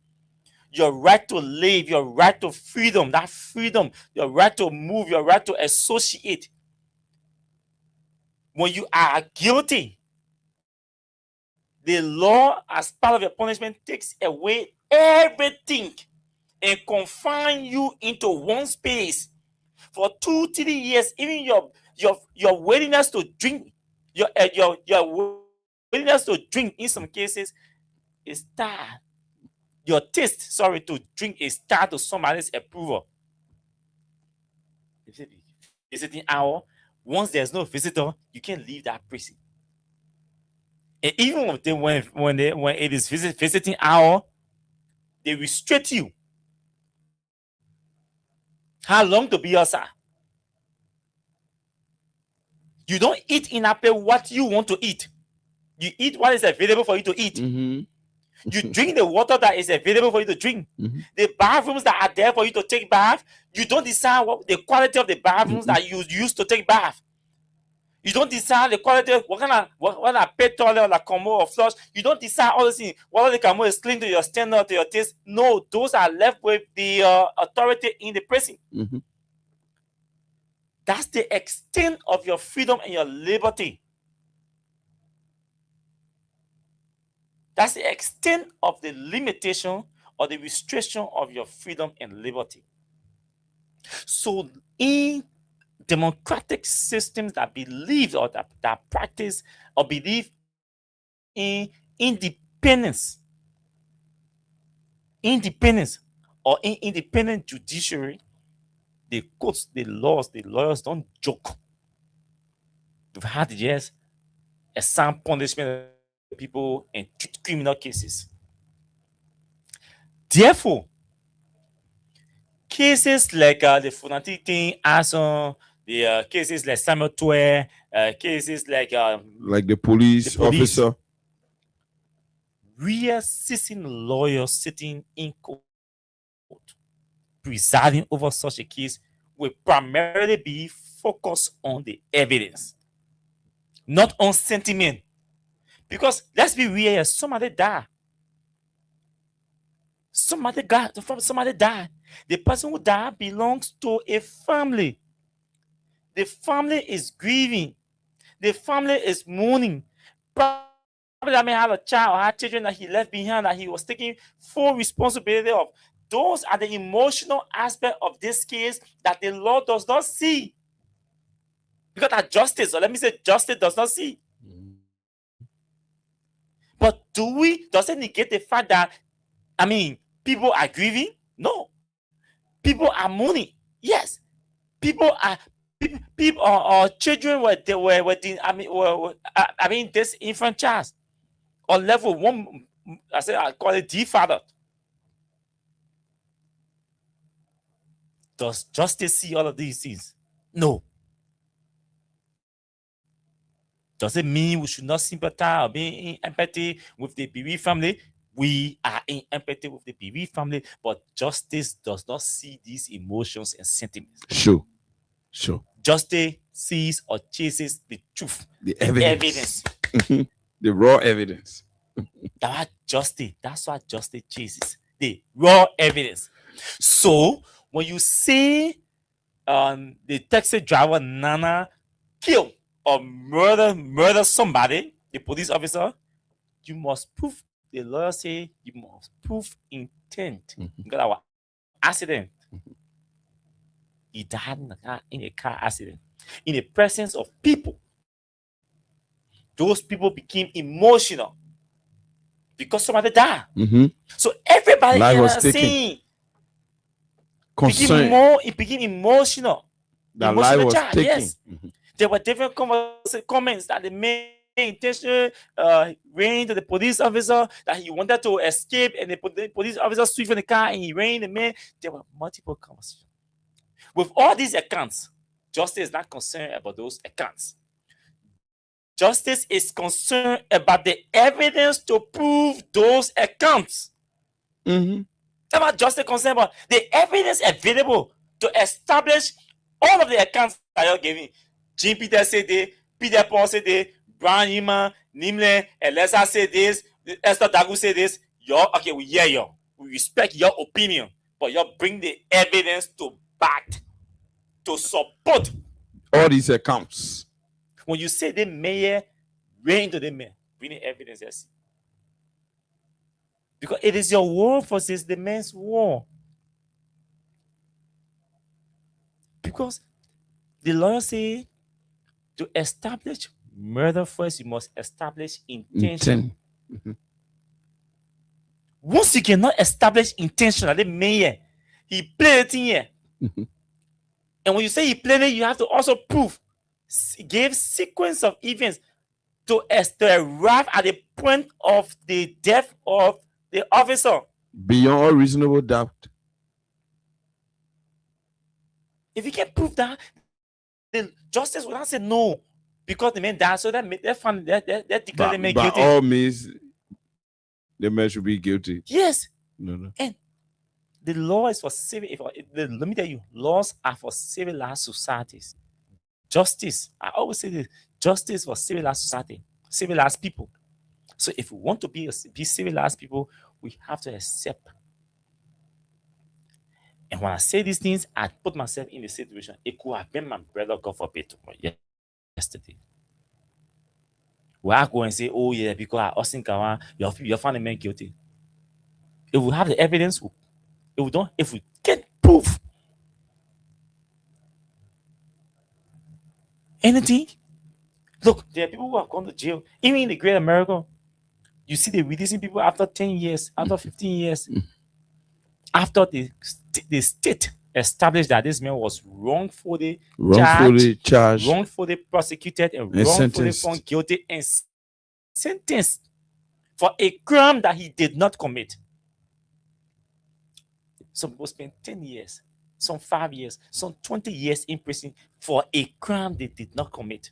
Your right to live, your right to freedom, that freedom, your right to move, your right to associate. When you are guilty, the law, as part of your punishment, takes away everything and confine you into one space for 2-3 years. Even your willingness to drink, your willingness to drink in some cases is tied. Your taste, to drink is tied to somebody's approval. Visiting hour, once there's no visitor, you can't leave that prison. And even when it is visiting hour, they restrict you. How long to be outside? You don't eat in a place what you want to eat. You eat what is available for you to eat. You drink the water that is available for you to drink. The bathrooms that are there for you to take bath, you don't decide what the quality of the bathrooms that you use to take bath. You don't decide the quality of what kind of pet toilet or like combo or flush. You don't decide all these things. Whether the combo is clean to your standard, to your taste. No, those are left with the authority in the prison. That's the extent of your freedom and your liberty. That's the extent of the limitation or the restriction of your freedom and liberty. So in democratic systems that believe or that practice or believe in independence or in independent judiciary, the courts, the laws, the lawyers don't joke. We've had, yes, a sound punishment of people in criminal cases. Therefore, cases like the Funati thing, Ason, the cases like Samuel Twe, cases like the police officer. We are seeing lawyers sitting in court presiding over such a case will primarily be focused on the evidence, not on sentiment. Because let's be real, somebody died. Somebody died. The person who died belongs to a family. The family is grieving. The family is mourning. Probably that may have a child or have children that he left behind that he was taking full responsibility of. Those are the emotional aspect of this case that the law does not see. Because that justice, or let me say justice, does not see. But does it negate the fact that, people are grieving? No. People are mourning. Yes. People or children this enfranchised or level one. I call it defrauded. Does justice see all of these things? No. Does it mean we should not sympathize or be in empathy with the bereaved family? We are in empathy with the bereaved family, but justice does not see these emotions and sentiments. Sure. Justice sees or chases the truth, the evidence. The raw evidence. That's what justice chases, the raw evidence. So when you say the taxi driver Nana kill or murder somebody, the police officer, you must prove. The lawyer say you must prove intent. Because our accident, he died in a car accident in the presence of people. Those people became emotional because somebody died. So everybody is seeing. It became emotional. The life was taken. Yes. There were different comments that they made intention ran to the police officer that he wanted to escape, and the police officer switched from the car and he ran the man. There were multiple conversations. With all these accounts, justice is not concerned about those accounts. Justice is concerned about the evidence to prove those accounts. That's what justice is concerned about. The evidence available to establish all of the accounts that you're giving. Jean Peter said this, Peter Paul said this, Brian Yima, Nimle, Elisa said this, Esther Dagu said this. We hear you. We respect your opinion, but you bring the evidence to back, to support all these accounts. When you say the mayor ran to the mayor, bring the evidence. Yes. Because it is your war versus the man's war. Because the lawyer say to establish murder first, you must establish intention. Once you cannot establish intention, the mayor, he played it in here. And when you say he played it, you have to also prove. Give sequence of events to arrive at the point of the death of the officer. Beyond all reasonable doubt. If you can prove that, then justice will not say no. Because the man died, so that declare the man guilty. By all means, the man should be guilty. Yes. No. And the law is for civil. Let me tell you, laws are for civilized societies. Justice, I always say this: justice for civilized society, civilized people. So if we want to be civilized people, we have to accept. And when I say these things, I put myself in the situation. It could have been my brother, God forbid, yesterday. Where I go and say, oh yeah, because I also think you found the man guilty. If we have the evidence, if we get proof, anything. Look, there are people who have gone to jail, even in the Great America. You see, they're releasing people after 10 years, after 15 years, after the state established that this man was wrongfully Wrongfully charged wrongfully prosecuted, and and wrongfully sentenced. found guilty and sentenced for a crime that he did not commit. Some people spend 10 years, some 5 years, some 20 years in prison for a crime they did not commit.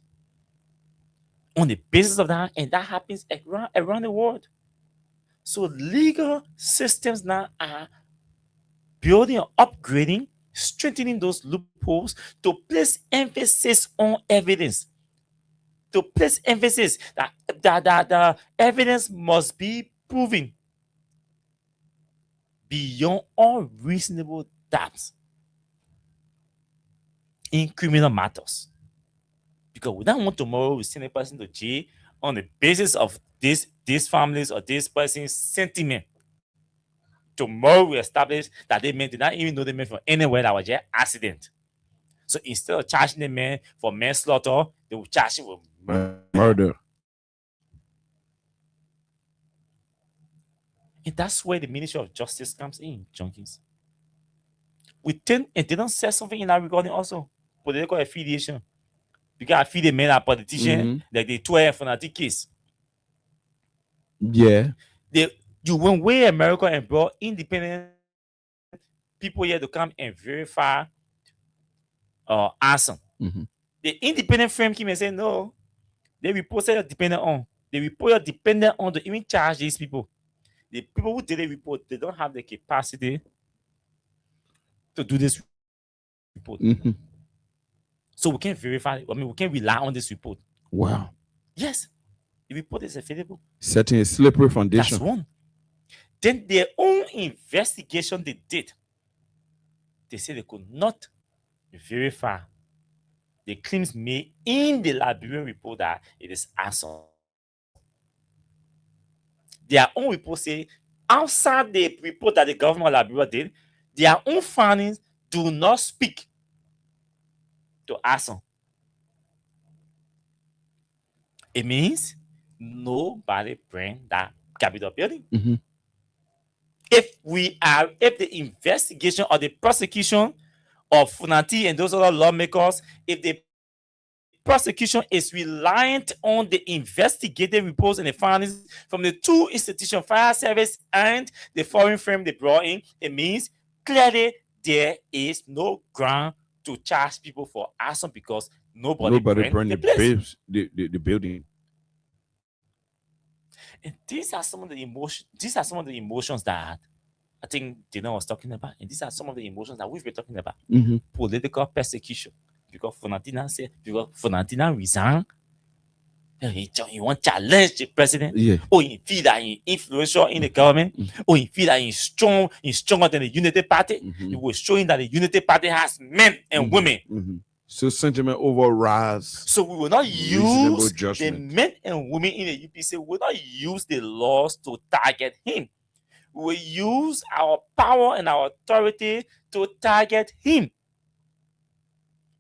On the basis of that, and that happens around the world. So legal systems now are building and upgrading, strengthening those loopholes to place emphasis on evidence. To place emphasis that the evidence must be proven beyond all reasonable doubts in criminal matters. Because we don't want tomorrow we send a person to jail on the basis of these families or this person's sentiment. Tomorrow we establish that they did not even know the man from anywhere, that was just accident. So instead of charging the man for manslaughter, they will charge him for murder. And that's where the Ministry of Justice comes in, junkies. We think, and they don't say something in that regarding also, political affiliation. Because I feel the men are politicians, like the 12 fanatic case. Yeah. You went way America and brought independent people here to come and verify arson. The independent firm came and said, no, they report you're dependent on. They report you're dependent on to even charge these people. The people who did the report, they don't have the capacity to do this report. So we can't verify, we can't rely on this report. Wow. Yes. The report is available. Setting a slippery foundation. That's one. Then their own investigation they did, they said they could not verify the claims made in the Liberian report that it is arson. Their own report say outside the report that the government of Liberia did, their own findings do not speak to arson. It means nobody bring that Capitol building. If the investigation or the prosecution of Funati and those other lawmakers, if the prosecution is reliant on the investigative reports and the findings from the two institutions, fire service and the foreign firm they brought in, it means clearly there is no ground to charge people for arson because nobody burned the place. The building. And these are some of the emotions that I think Dina was talking about. And these are some of the emotions that we've been talking about. Political persecution. Because Fonantina resigned. He want to challenge the president. Or he feel that he's influential in the government. Or he feel that he's stronger than the Unity Party. He was showing that the Unity Party has men and women. So sentiment overrides. So we will not use the men and women in the UPC. We will not use the laws to target him. We will use our power and our authority to target him.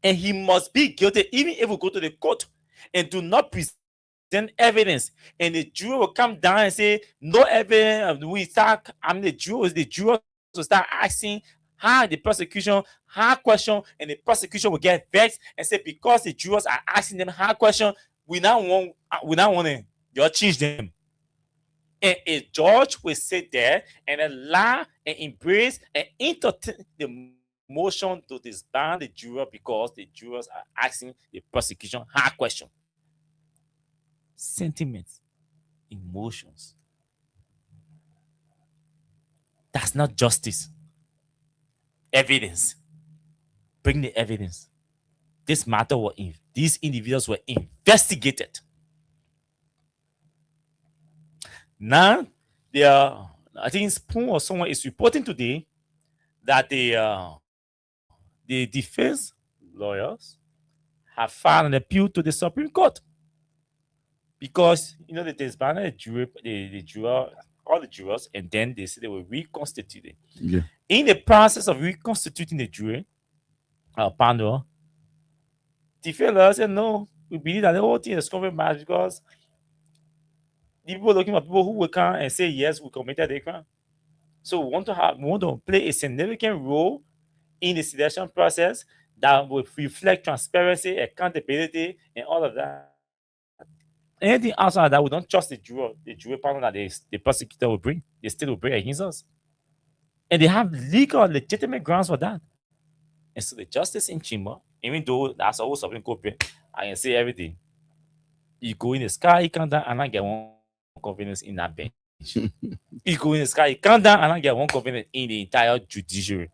And he must be guilty, even if we go to the court and do not present evidence. And the jury will come down and say, no evidence. The jurors will start asking how the prosecution hard question, and the prosecution will get vexed and say, because the jurors are asking them hard question, we now want to change them. And a judge will sit there and allow and embrace and entertain the motion to disband the juror because the jurors are asking the prosecution hard question. Sentiments, emotions. That's not justice. Evidence. Bring the evidence. This matter these individuals were investigated. Now, I think Spoon or someone is reporting today that the defense lawyers have filed an appeal to the Supreme Court because the disbanded all the jurors, and then they said they were reconstituted. In the process of reconstituting the jury panel, defense lawyers said no, we believe that the whole thing is compromised because the people looking for people who will come and say yes, we committed a crime. So we want to play a significant role in the selection process that will reflect transparency, accountability, and all of that. Anything outside of that, we don't trust the jury panel that the prosecutor will bring. They still will bring against us. And they have legal, legitimate grounds for that. And so the justice in Chima, even though that's always something copy, I can say everything. You go in the sky, you come down, and I get one confidence in that bench. You go in the sky, you come down, and I get one confidence in the entire judiciary.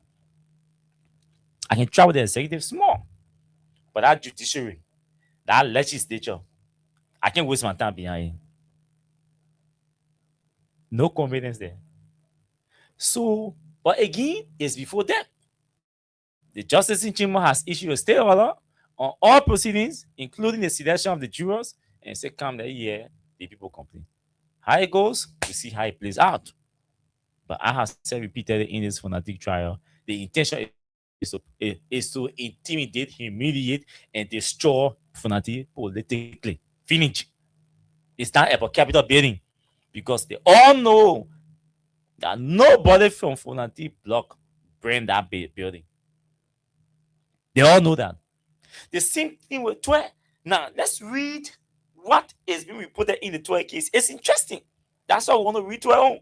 I can travel the executive small, but that judiciary, that legislature, I can't waste my time behind it. No confidence there. So, but again, it's before that. The justice in Chima has issued a stay order on all proceedings, including the selection of the jurors, and say, come the year, the people complain. How it goes, we see how it plays out. But I have said repeatedly in this fanatic trial, the intention is to intimidate, humiliate, and destroy fanatic politically. Finish. It's not about capital building, because they all know that nobody from fanatic block bring that building. They all know that. The same thing with Twe. Now, let's read what is being reported in the Twe case. It's interesting. That's why we want to read Twe on.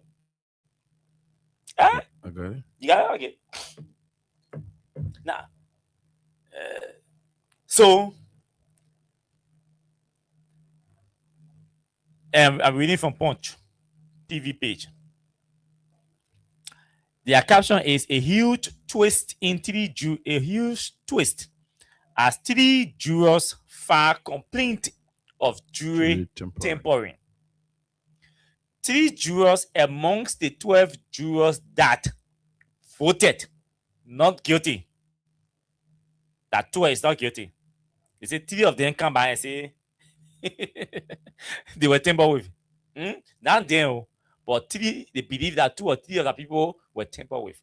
Okay. You got it? Okay. Now, so, I'm reading from Punch TV page. Their caption is a huge twist as 3 jurors file complaint of jury tampering. 3 jurors amongst the 12 jurors that voted not guilty, that 2 is not guilty. They say 3 of them come by and say they were tampered with. Not them, but 3, they believe that 2 or 3 other people were tampered with.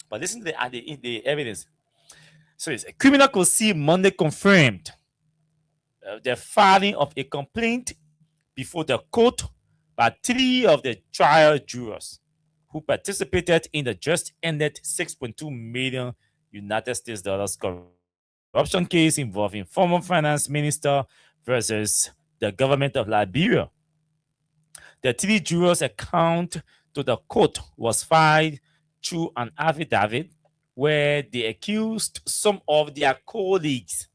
But listen to the evidence. So it's a criminal could see Monday confirmed the filing of a complaint before the court by 3 of the trial jurors who participated in the just ended $6.2 million United States dollars corruption case involving former finance minister versus the government of Liberia. The 3 jurors' account to the court was filed through an affidavit where they accused some of their colleagues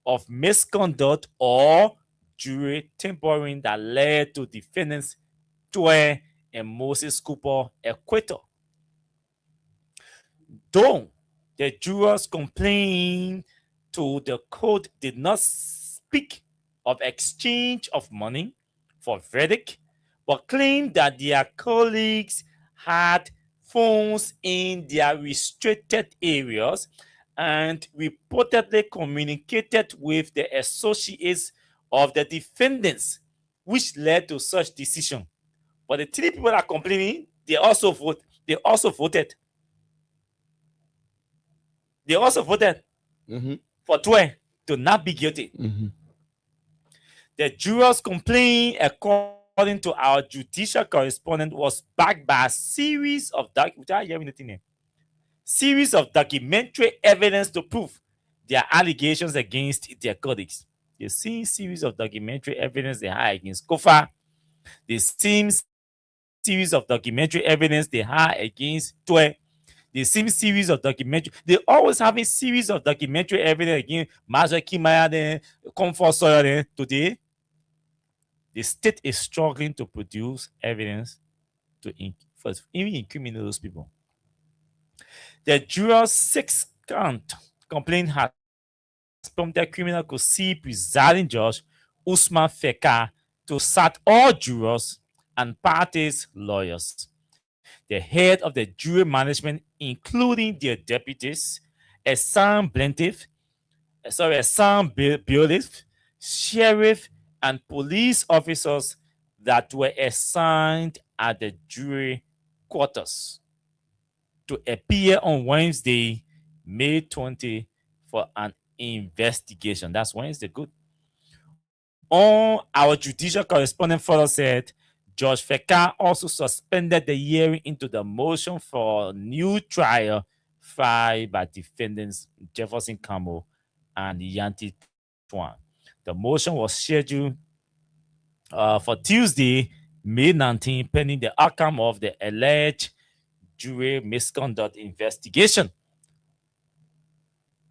of misconduct or jury tampering that led to defendants Twe and Moses Cooper acquittal. Though the jurors complained to the court did not speak of exchange of money for verdict, but claimed that their colleagues had phones in their restricted areas and reportedly communicated with the associates of the defendants, which led to such decision. But the 3 people that are complaining, they also voted. They also voted for Twe to not be guilty. The jurors' complaint, according to our judicial correspondent, was backed by a series of documentary evidence to prove their allegations against their colleagues. The same series of documentary evidence they had against Kofa, the same series of documentary evidence they had against Twe, the same series of documentary. They always have a series of documentary evidence against Maja Kimaya, Comfort Sawyer. Today, the state is struggling to produce evidence to even incriminate those people. The jurors' 6-count complaint has prompted criminal could see presiding judge Usman Feka to sack all jurors and parties' lawyers. The head of the jury management, including their deputies, Assam Bailiff, sheriff, and police officers that were assigned at the jury quarters to appear on Wednesday, May 20, for an investigation. That's Wednesday. Good. On our judicial correspondent further said, Judge Feka also suspended the hearing into the motion for new trial filed by defendants Jefferson Campbell and Yanti Twan. The motion was scheduled for Tuesday, May 19, pending the outcome of the alleged jury misconduct investigation.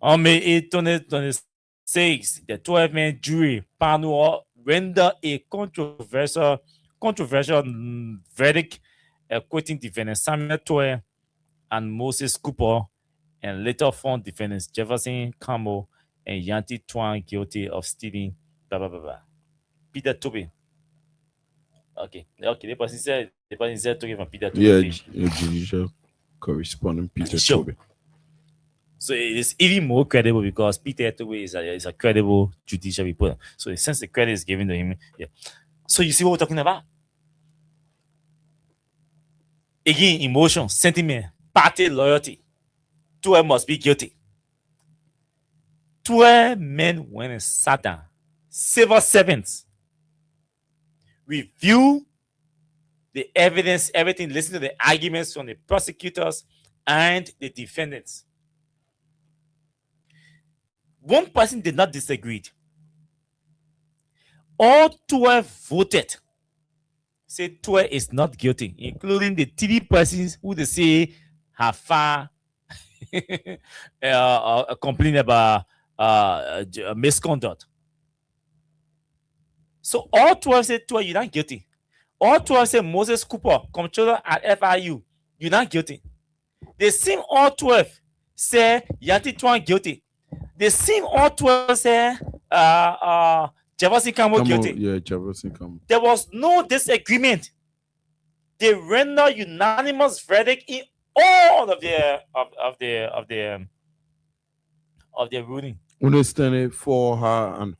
On May 8, 2026, the 12-man jury panel rendered a controversial verdict acquitting defendants Samuel Toye and Moses Cooper, and later found defendants Jefferson Campbell and Yanti Twan guilty of stealing. Blah blah blah blah. Peter Toby. Okay. The person said talking from Peter Toby. Yeah, judicial correspondent Peter Sure. Toby. So it is even more credible because Peter Toby is a credible judicial reporter. So since the credit is given to him, yeah. So you see what we're talking about? Again, emotion, sentiment, party loyalty. 12 must be guilty. 12 men went and sat down. Civil servants. Review the evidence, everything, listen to the arguments from the prosecutors and the defendants. One person did not disagree. All 12 voted. Said 12 is not guilty, including the 3 persons who they say have filed a complaint about misconduct. So all 12 said 12, you're not guilty. All 12 said Moses Cooper, comptroller at FIU, you're not guilty. They seem all 12 say Yanti Twan guilty. They seem all 12 say Jefferson Campbell guilty. Yeah, Jefferson Campbell. There was no disagreement. They render unanimous verdict in all of the ruling. Understand for her and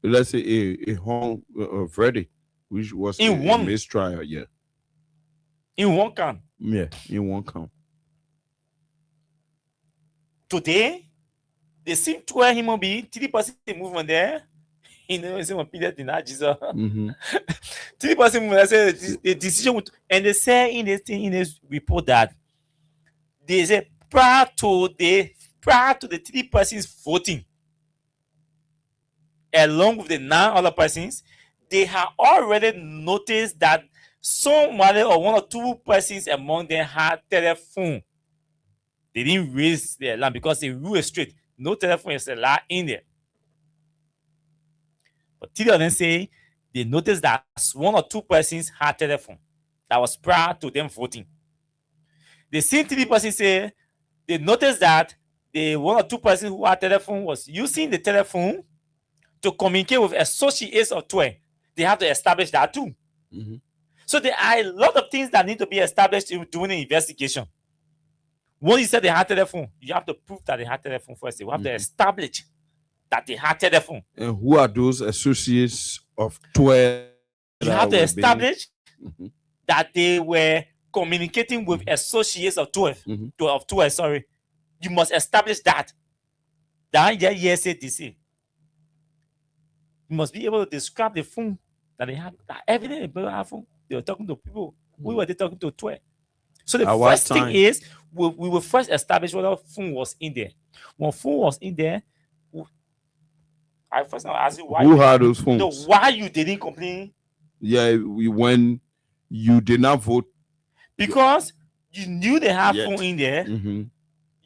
let's say a hung verdict, which was In a one- mistrial. Yeah, In one count. yeah, in one count. Today, they seem to have him be 3% movement there. You know, it's one period in that Jesus. Mm-hmm. 3% movement. I said the decision would, and they say in this report that they say prior to the 3 persons voting, along with the 9 other persons, they have already noticed that somebody or 1 or 2 persons among them had telephone. They didn't raise their alarm because they rule straight. No telephone is allowed in there. But 3 of them say they noticed that 1 or 2 persons had telephone. That was prior to them voting. The same 3 persons say they noticed that the 1 or 2 persons who had telephone was using the telephone to communicate with associates of 12. They have to establish that too. Mm-hmm. So there are a lot of things that need to be established during the investigation. When you said they had telephone, you have to prove that they had telephone first. You have to establish that they had telephone. And who are those associates of 12? You have to establish Mhm. that they were communicating with associates of 12. Mhm. Of 12, sorry. You must establish that. That yes, DC. You must be able to describe the phone that they had. That evidence about our phone. They were talking to people. Who were they talking to? 12. So the At what first thing time? is we will first establish whether phone was in there. When phone was in there, I first now ask you why. Who had those phones? No, why you didn't complain? Yeah, when you did not vote. Because you knew they had Yet. phone in there. Mm-hmm.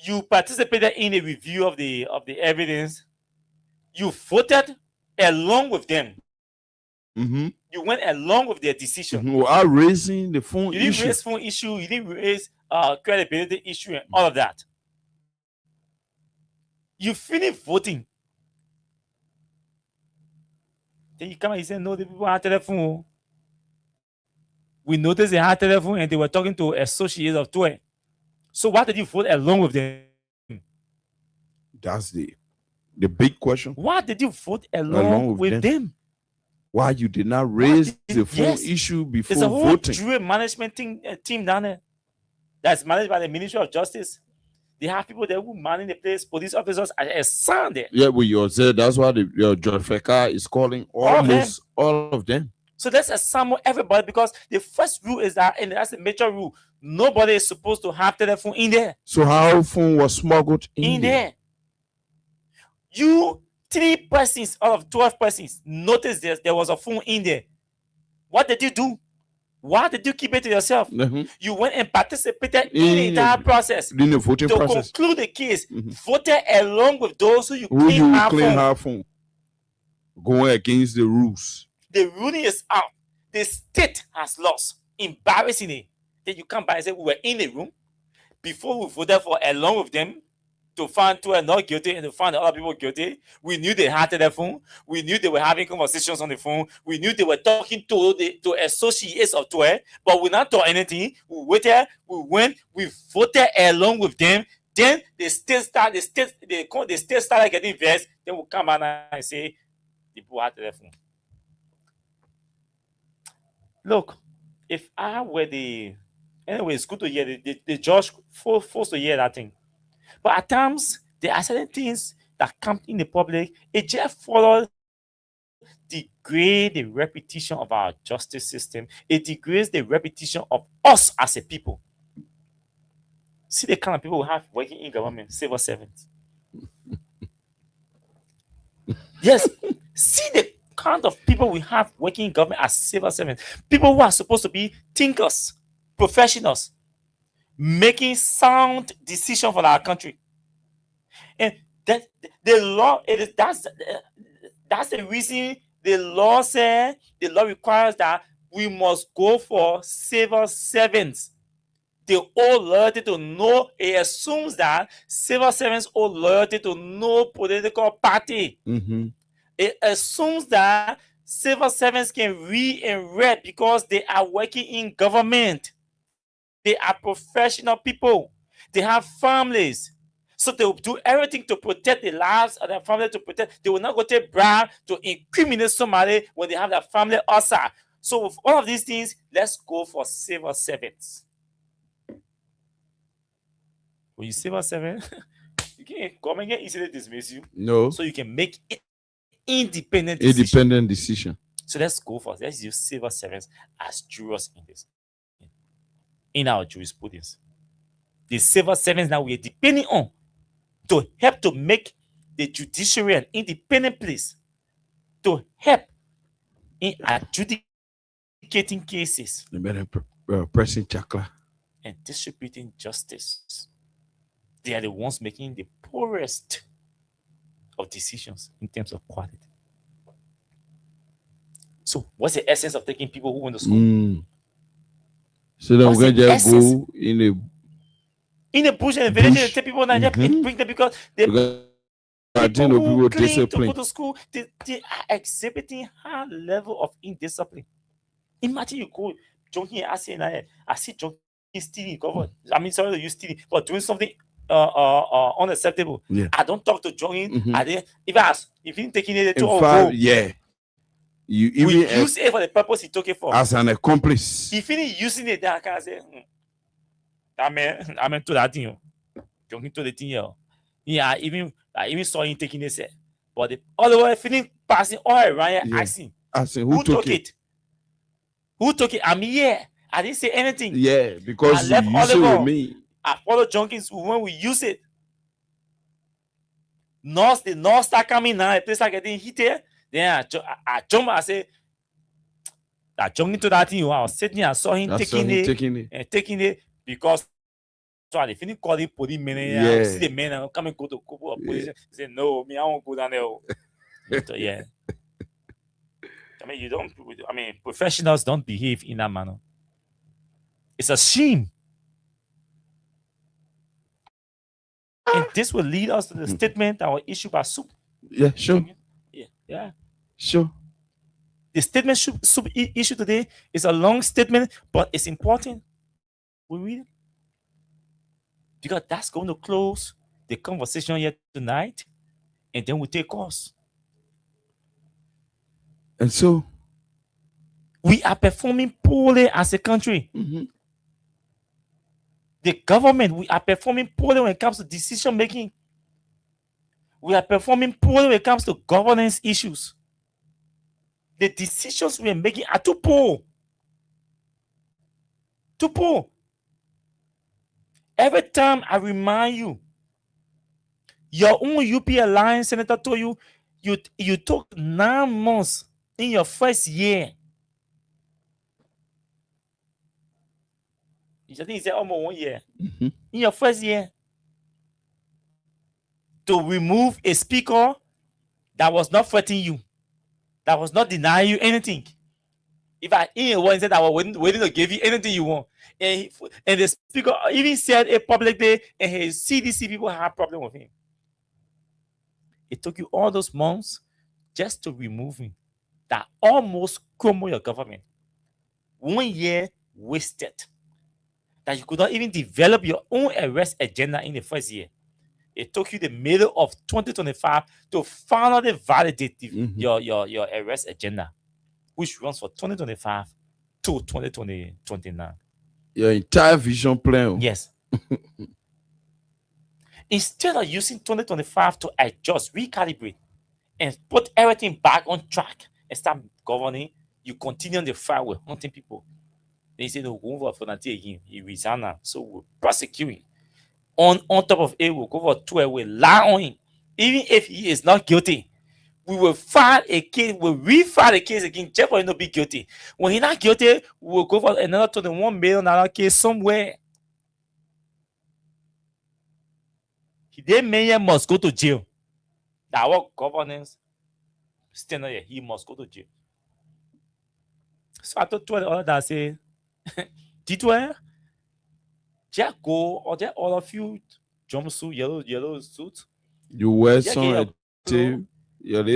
You participated in a review of the evidence. You voted along with them. Mm-hmm. You went along with their decision. Mm-hmm. Without raising the phone You didn't issue. raise phone issue. You didn't raise credibility issue and all of that. You finished voting. Then you come and you say, no, the people had telephone. We noticed they had telephone and they were talking to associates of 12. So why did you vote along with them? That's the big question. Why did you vote along with them? Why you did not raise did- the phone yes. issue before There's a whole voting? jury management team down there that's managed by the Ministry of Justice. They have people there who manage the place, police officers are assigned there. Yeah, with your that's why the Judge Feka is calling All of them. almost all of them. So let's assemble everybody, because the first rule is that, and that's the major rule, nobody is supposed to have telephone in there. So how phone was smuggled In there. You 3 persons out of 12 persons noticed there was a phone in there. What did you do? Why did you keep it to yourself? You went and participated in the entire process in the voting to process. conclude the case. Voted along with those who you Who claim you have claim phone. have phone? Going against the rules. The ruling is out. The state has lost. Embarrassingly. Then you come by and say, we were in the room before we voted for along with them to find 2 are not guilty and to find the other people guilty. We knew they had telephone. We knew they were having conversations on the phone. We knew they were talking to associates of 12, but we not doing anything. We waited, we went, we voted along with them. Then the state started getting vexed. Then we come out and say the people had telephone. Look, if I were anyway, it's good to hear the judge forced to hear that thing. But at times, there are certain things that come in the public. It just follows degrade the reputation of our justice system. It degrades the reputation of us as a people. See the kind of people we have working in government, civil servants. Yes, see the kind of people we have working in government as civil servants. People who are supposed to be thinkers, professionals, making sound decisions for our country. And that the law, that's the reason the law says, the law requires that we must go for civil servants. They owe loyalty to it assumes that civil servants owe loyalty to no political party. It assumes that civil servants can read and write because they are working in government. They are professional people. They have families. So they will do everything to protect the lives of their family, to protect. They will not go take bribe to incriminate somebody when they have their family outside. So with all of these things, let's go for civil servants. When you civil servant, government can easily dismiss you. No. So you can make independent decision. So let's use civil servants as jurors in this. In our jurisprudence. The civil servants that we are depending on to help to make the judiciary an independent place, to help in adjudicating cases pressing chakra and distributing justice. They are the ones making the poorest of decisions in terms of quality. So what's the essence of taking people who went to school? So then we're going to just go in the bush and the village and take people and just bring them because people who claim to go to school, they are exhibiting high level of indiscipline. Imagine you go jogging and I see jogging stealing. I mean, sorry to use stealing, but doing something unacceptable. Yeah. I don't talk to jogging. If you didn't take it to you even use it for the purpose he took it for. As an accomplice. If he using it, then I can say, that man to that thing. Jogging to the thing here. Yeah, I even saw him taking it. But the other way, feeling passing all around here, asking who took it? Who took it? I'm here. I didn't say anything. Yeah, because I you left use it Oliver. with me. I follow Junkins when we use it. The North start coming now. The place start getting heated. Then I jump. I say, I jumped into that thing. I was sitting. I saw him taking it because. So I finish calling police men. I see the men come and go to police. He said, "No, me, I won't go down there." So, yeah. I mean, professionals don't behave in that manner. It's a shame. And this will lead us to the statement that was issued by Soup. Yeah, sure. Yeah. Sure. The statement Soup issued today is a long statement, but it's important. We read it. Because that's going to close the conversation here tonight, and then we take course. And so we are performing poorly as a country. The government, we are performing poorly when it comes to decision making. We are performing poorly when it comes to governance issues. the decisions we're making are too poor. Too poor. Every time I remind you, your own UP Alliance senator told you, you took 9 months in your first year. I think he said almost 1 year. In your first year, to remove a speaker that was not threatening you, that was not denying you anything. If I said I was waiting to give you anything you want, and the speaker even said it publicly, and his CDC people had a problem with him. It took you all those months just to remove him. That almost crumbled your government. 1 year wasted. That you could not even develop your own arrest agenda in the first year. It took you the middle of 2025 to finally validate your arrest agenda, which runs for 2025 to 2029. Your entire vision plan. Yes. Instead of using 2025 to adjust, recalibrate, and put everything back on track and start governing, you continue on the fight with hunting people. They say, no, we'll go for Fernandez again. He resigned now. So we'll prosecute him. On top of it, we'll go for 12. We'll lie on him. Even if he is not guilty, we will file a case, we'll refile a case again just for him to be guilty. When he's not guilty, we'll go for another $21 million case somewhere. The mayor must go to jail. Our governance standard here, he must go to jail. So I told 12 others that say, Titwe, just go or just all of you jumpsuit, yellow suit. You wear some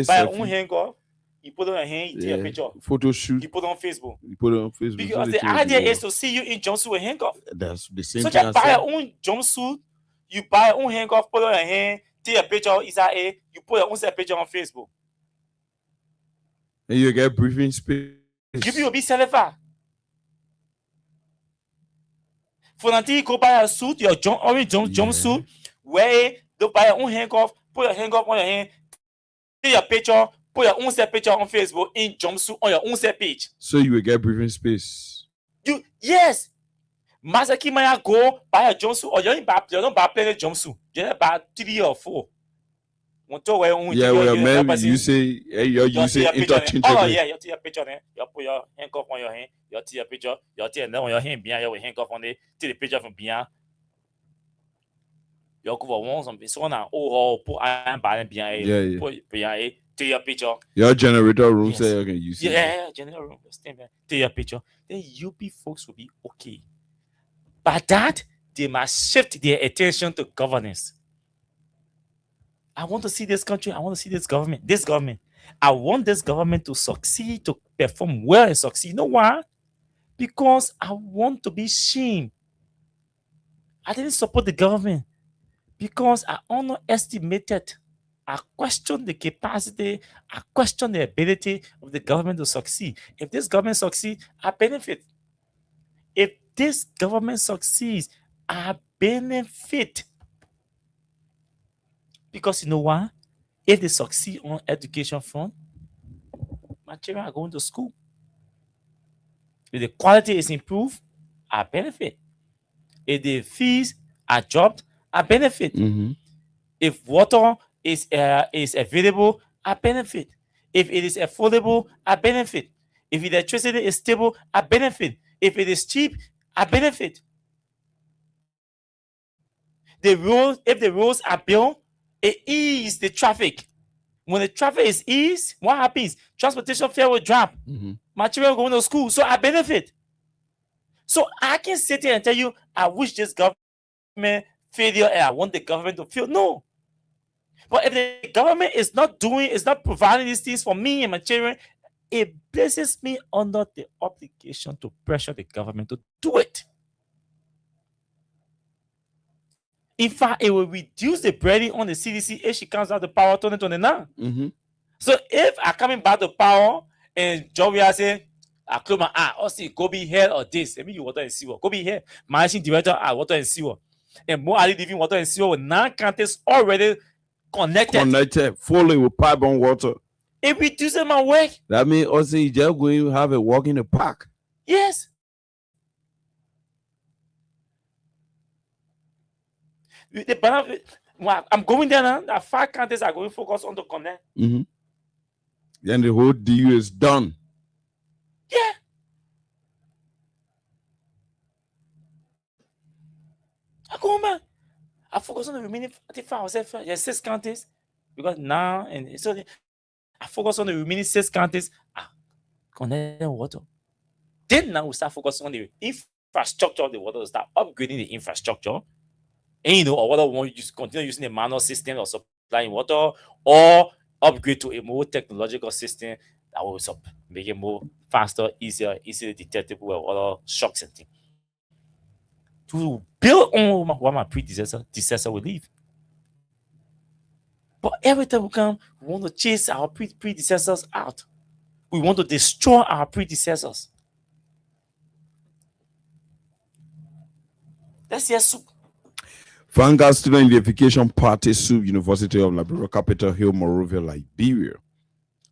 buy your own handcuff, you put on your hand, you take a picture. Photo shoot. You put it on Facebook. You put it on Facebook. Because the idea is to see you in jumpsuit and handcuff. That's the same so thing. So just buy your own jumpsuit, you buy your own handcuff, put it on your hand, take a picture, you put your own set picture on Facebook. And you get briefing space. You will be certified. For until you go buy a suit, your orange jumpsuit, wear it, go buy your own handcuff, put your handcuff on your hand, take your picture, put your own set picture on Facebook in jumpsuit on your own set page. So you will get briefing space. Yes. Masaki Maya go buy a jumpsuit or you don't buy plenty jumpsuit. Just buy 3 or 4. You say interchangeable. Oh yeah, you take your picture there. You put your handcuff on your hand. You take your picture. You take on your hand behind. You with handcuff on it. Take the picture from behind. You go for one something. So now, put iron behind. Yeah. Put behind. Take your picture. Your generator room say you can use it. Yeah, generator room. Stand there. Take your picture. Then UP folks will be okay. But that they must shift their attention to governance. I want to see this country. I want to see this government. I want this government to succeed, to perform well and succeed. You know why? Because I want to be seen. I didn't support the government because I underestimated. I questioned the capacity. I questioned the ability of the government to succeed. If this government succeeds, I benefit. If this government succeeds, I benefit. Because you know why? If they succeed on education front, my children are going to school. If the quality is improved, I benefit. If the fees are dropped, I benefit. Mm-hmm. If water is available, I benefit. If it is affordable, I benefit. If electricity is stable, I benefit. If it is cheap, I benefit. If the roads are built, it eases the traffic. When the traffic is eased, what happens? Transportation fare will drop. Mm-hmm. My children going to school, so I benefit. So I can sit here and tell you, I wish this government failure and I want the government to fail. No. But if the government is not providing these things for me and my children, it places me under the obligation to pressure the government to do it. In fact, it will reduce the burden on the CDC if she comes out the power 2029. Mm-hmm. So if I coming back to power and Jovial say, I close my eye, or see, go be here or this. I mean, you water and sewer. Go be here. Managing director, water and sewer. And more Ali living water and sewer with 9 counties already connected. Fully with pipe on water. It reduces my work. That means also you just going to have a walk in the park. Yes. The benefit, well, I'm going there now. The 5 counties are going to focus on the connect. Then the whole deal is done. Yeah. I go back. I focus on the remaining 45 or 6 counties because now and so I focus on the remaining 6 counties. Connect water. Then now we start focusing on the infrastructure of the water. Start upgrading the infrastructure. And or whether we want to continue using a manual system of supplying water or upgrade to a more technological system that will make it more faster, easier, easily detectable with other shocks and things. To build on what my predecessor will leave. But every time we come, we want to chase our predecessors out. We want to destroy our predecessors. That's your soup. Vanguard Student Unification Party sued University of Liberia, Capitol Hill, Monrovia, Liberia.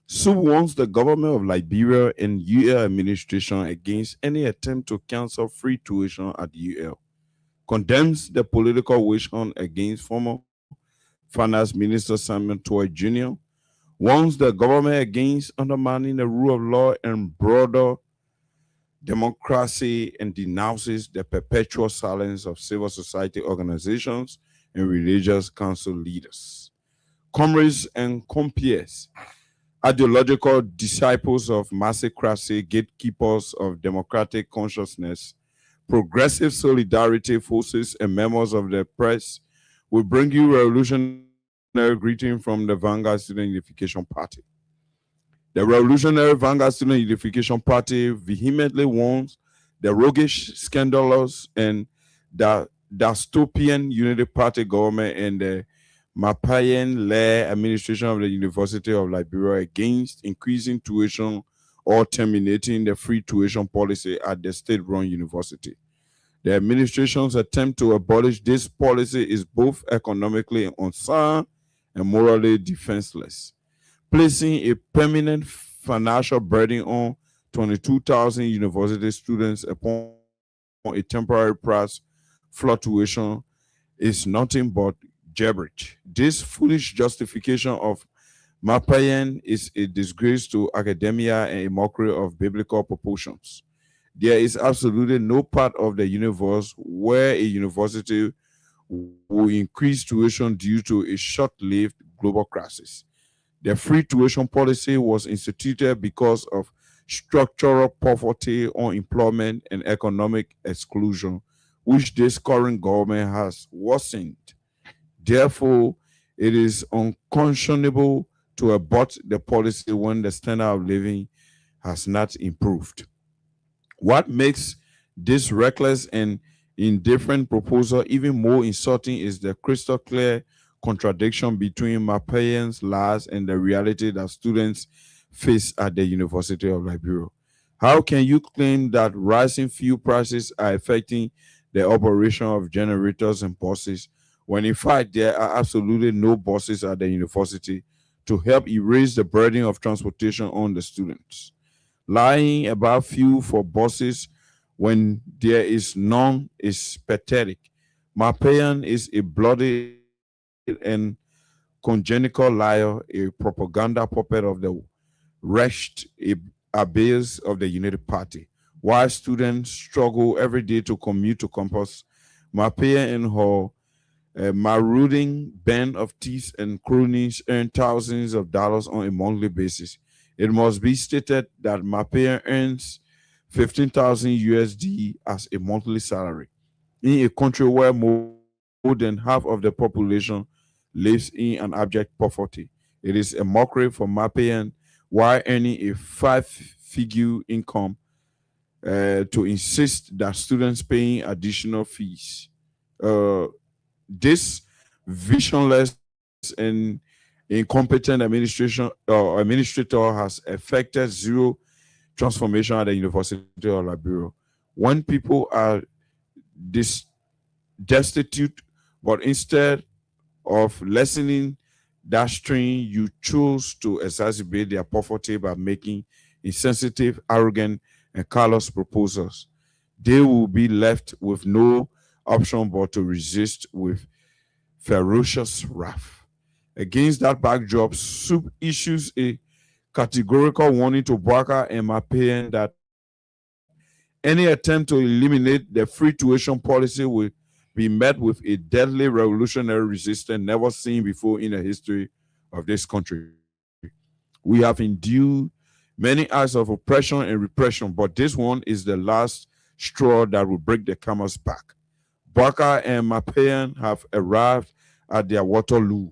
SUB warns the government of Liberia and UL administration against any attempt to cancel free tuition at UL. Condemns the political witch hunt against former Finance Minister Simon Toy Jr. Warns the government against undermining the rule of law and broader democracy and denounces the perpetual silence of civil society organizations and religious council leaders. Comrades and compeers, ideological disciples of massocracy, gatekeepers of democratic consciousness, progressive solidarity forces, and members of the press will bring you revolutionary greeting from the Vanguard Student Unification Party. The Revolutionary Vanguard Student Unification Party vehemently warns the roguish, scandalous, and the dystopian Unity Party government and the Mapayan-led administration of the University of Liberia against increasing tuition or terminating the free tuition policy at the state-run university. The administration's attempt to abolish this policy is both economically unsound and morally defenseless, placing a permanent financial burden on 22,000 university students upon a temporary price fluctuation is nothing but gibberish. This foolish justification of Mapayan is a disgrace to academia and a mockery of biblical proportions. There is absolutely no part of the universe where a university will increase tuition due to a short-lived global crisis. The free tuition policy was instituted because of structural poverty, unemployment, and economic exclusion, which this current government has worsened. Therefore, it is unconscionable to abort the policy when the standard of living has not improved. What makes this reckless and indifferent proposal even more insulting is the crystal clear contradiction between Mapayan's lies and the reality that students face at the University of Liberia. How can you claim that rising fuel prices are affecting the operation of generators and buses when in fact there are absolutely no buses at the university to help erase the burden of transportation on the students? Lying about fuel for buses when there is none is pathetic. Mapayan is a bloody and congenital liar, a propaganda puppet of the wretched abyss of the Unity Party. While students struggle every day to commute to campus, Mapayan and her marauding band of thieves and cronies earn thousands of dollars on a monthly basis. It must be stated that Mapayan earns 15,000 USD as a monthly salary in a country where more than half of the population lives in an abject poverty. It is a mockery for Mapayan, while earning a 5-figure income, to insist that students paying additional fees. This visionless and incompetent administrator has effected zero transformation at the University of Liberia. When people are destitute, but instead of lessening that string, you choose to exacerbate their poverty by making insensitive, arrogant, and callous proposals. They will be left with no option but to resist with ferocious wrath. Against that backdrop, SUP issues a categorical warning to Bouaka and Mapayan that any attempt to eliminate the free tuition policy will be met with a deadly revolutionary resistance never seen before in the history of this country. We have endured many acts of oppression and repression, but this one is the last straw that will break the camel's back. Bouaka and Mapayan have arrived at their Waterloo.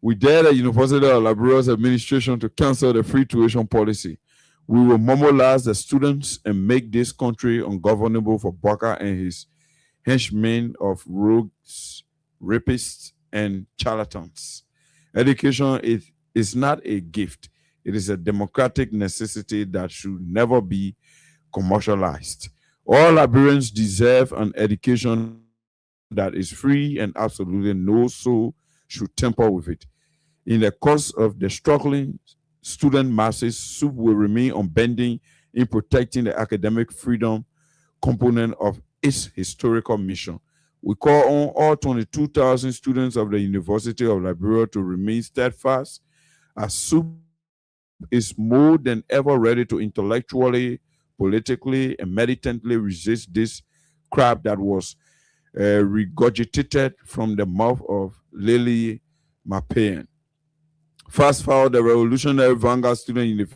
We dare the University of Liberia's administration to cancel the free tuition policy. We will mobilize the students and make this country ungovernable for Bouaka and his henchmen of rogues, rapists, and charlatans. Education is not a gift. It is a democratic necessity that should never be commercialized. All Liberians deserve an education that is free, and absolutely no soul should tamper with it. In the course of the struggling student masses, SUP will remain unbending in protecting the academic freedom component of its historical mission. We call on all 22,000 students of the University of Liberia to remain steadfast, as SUP is more than ever ready to intellectually, politically, and militantly resist this crap that was regurgitated from the mouth of Lily Mapayan. Fast forward, the Revolutionary Vanguard Student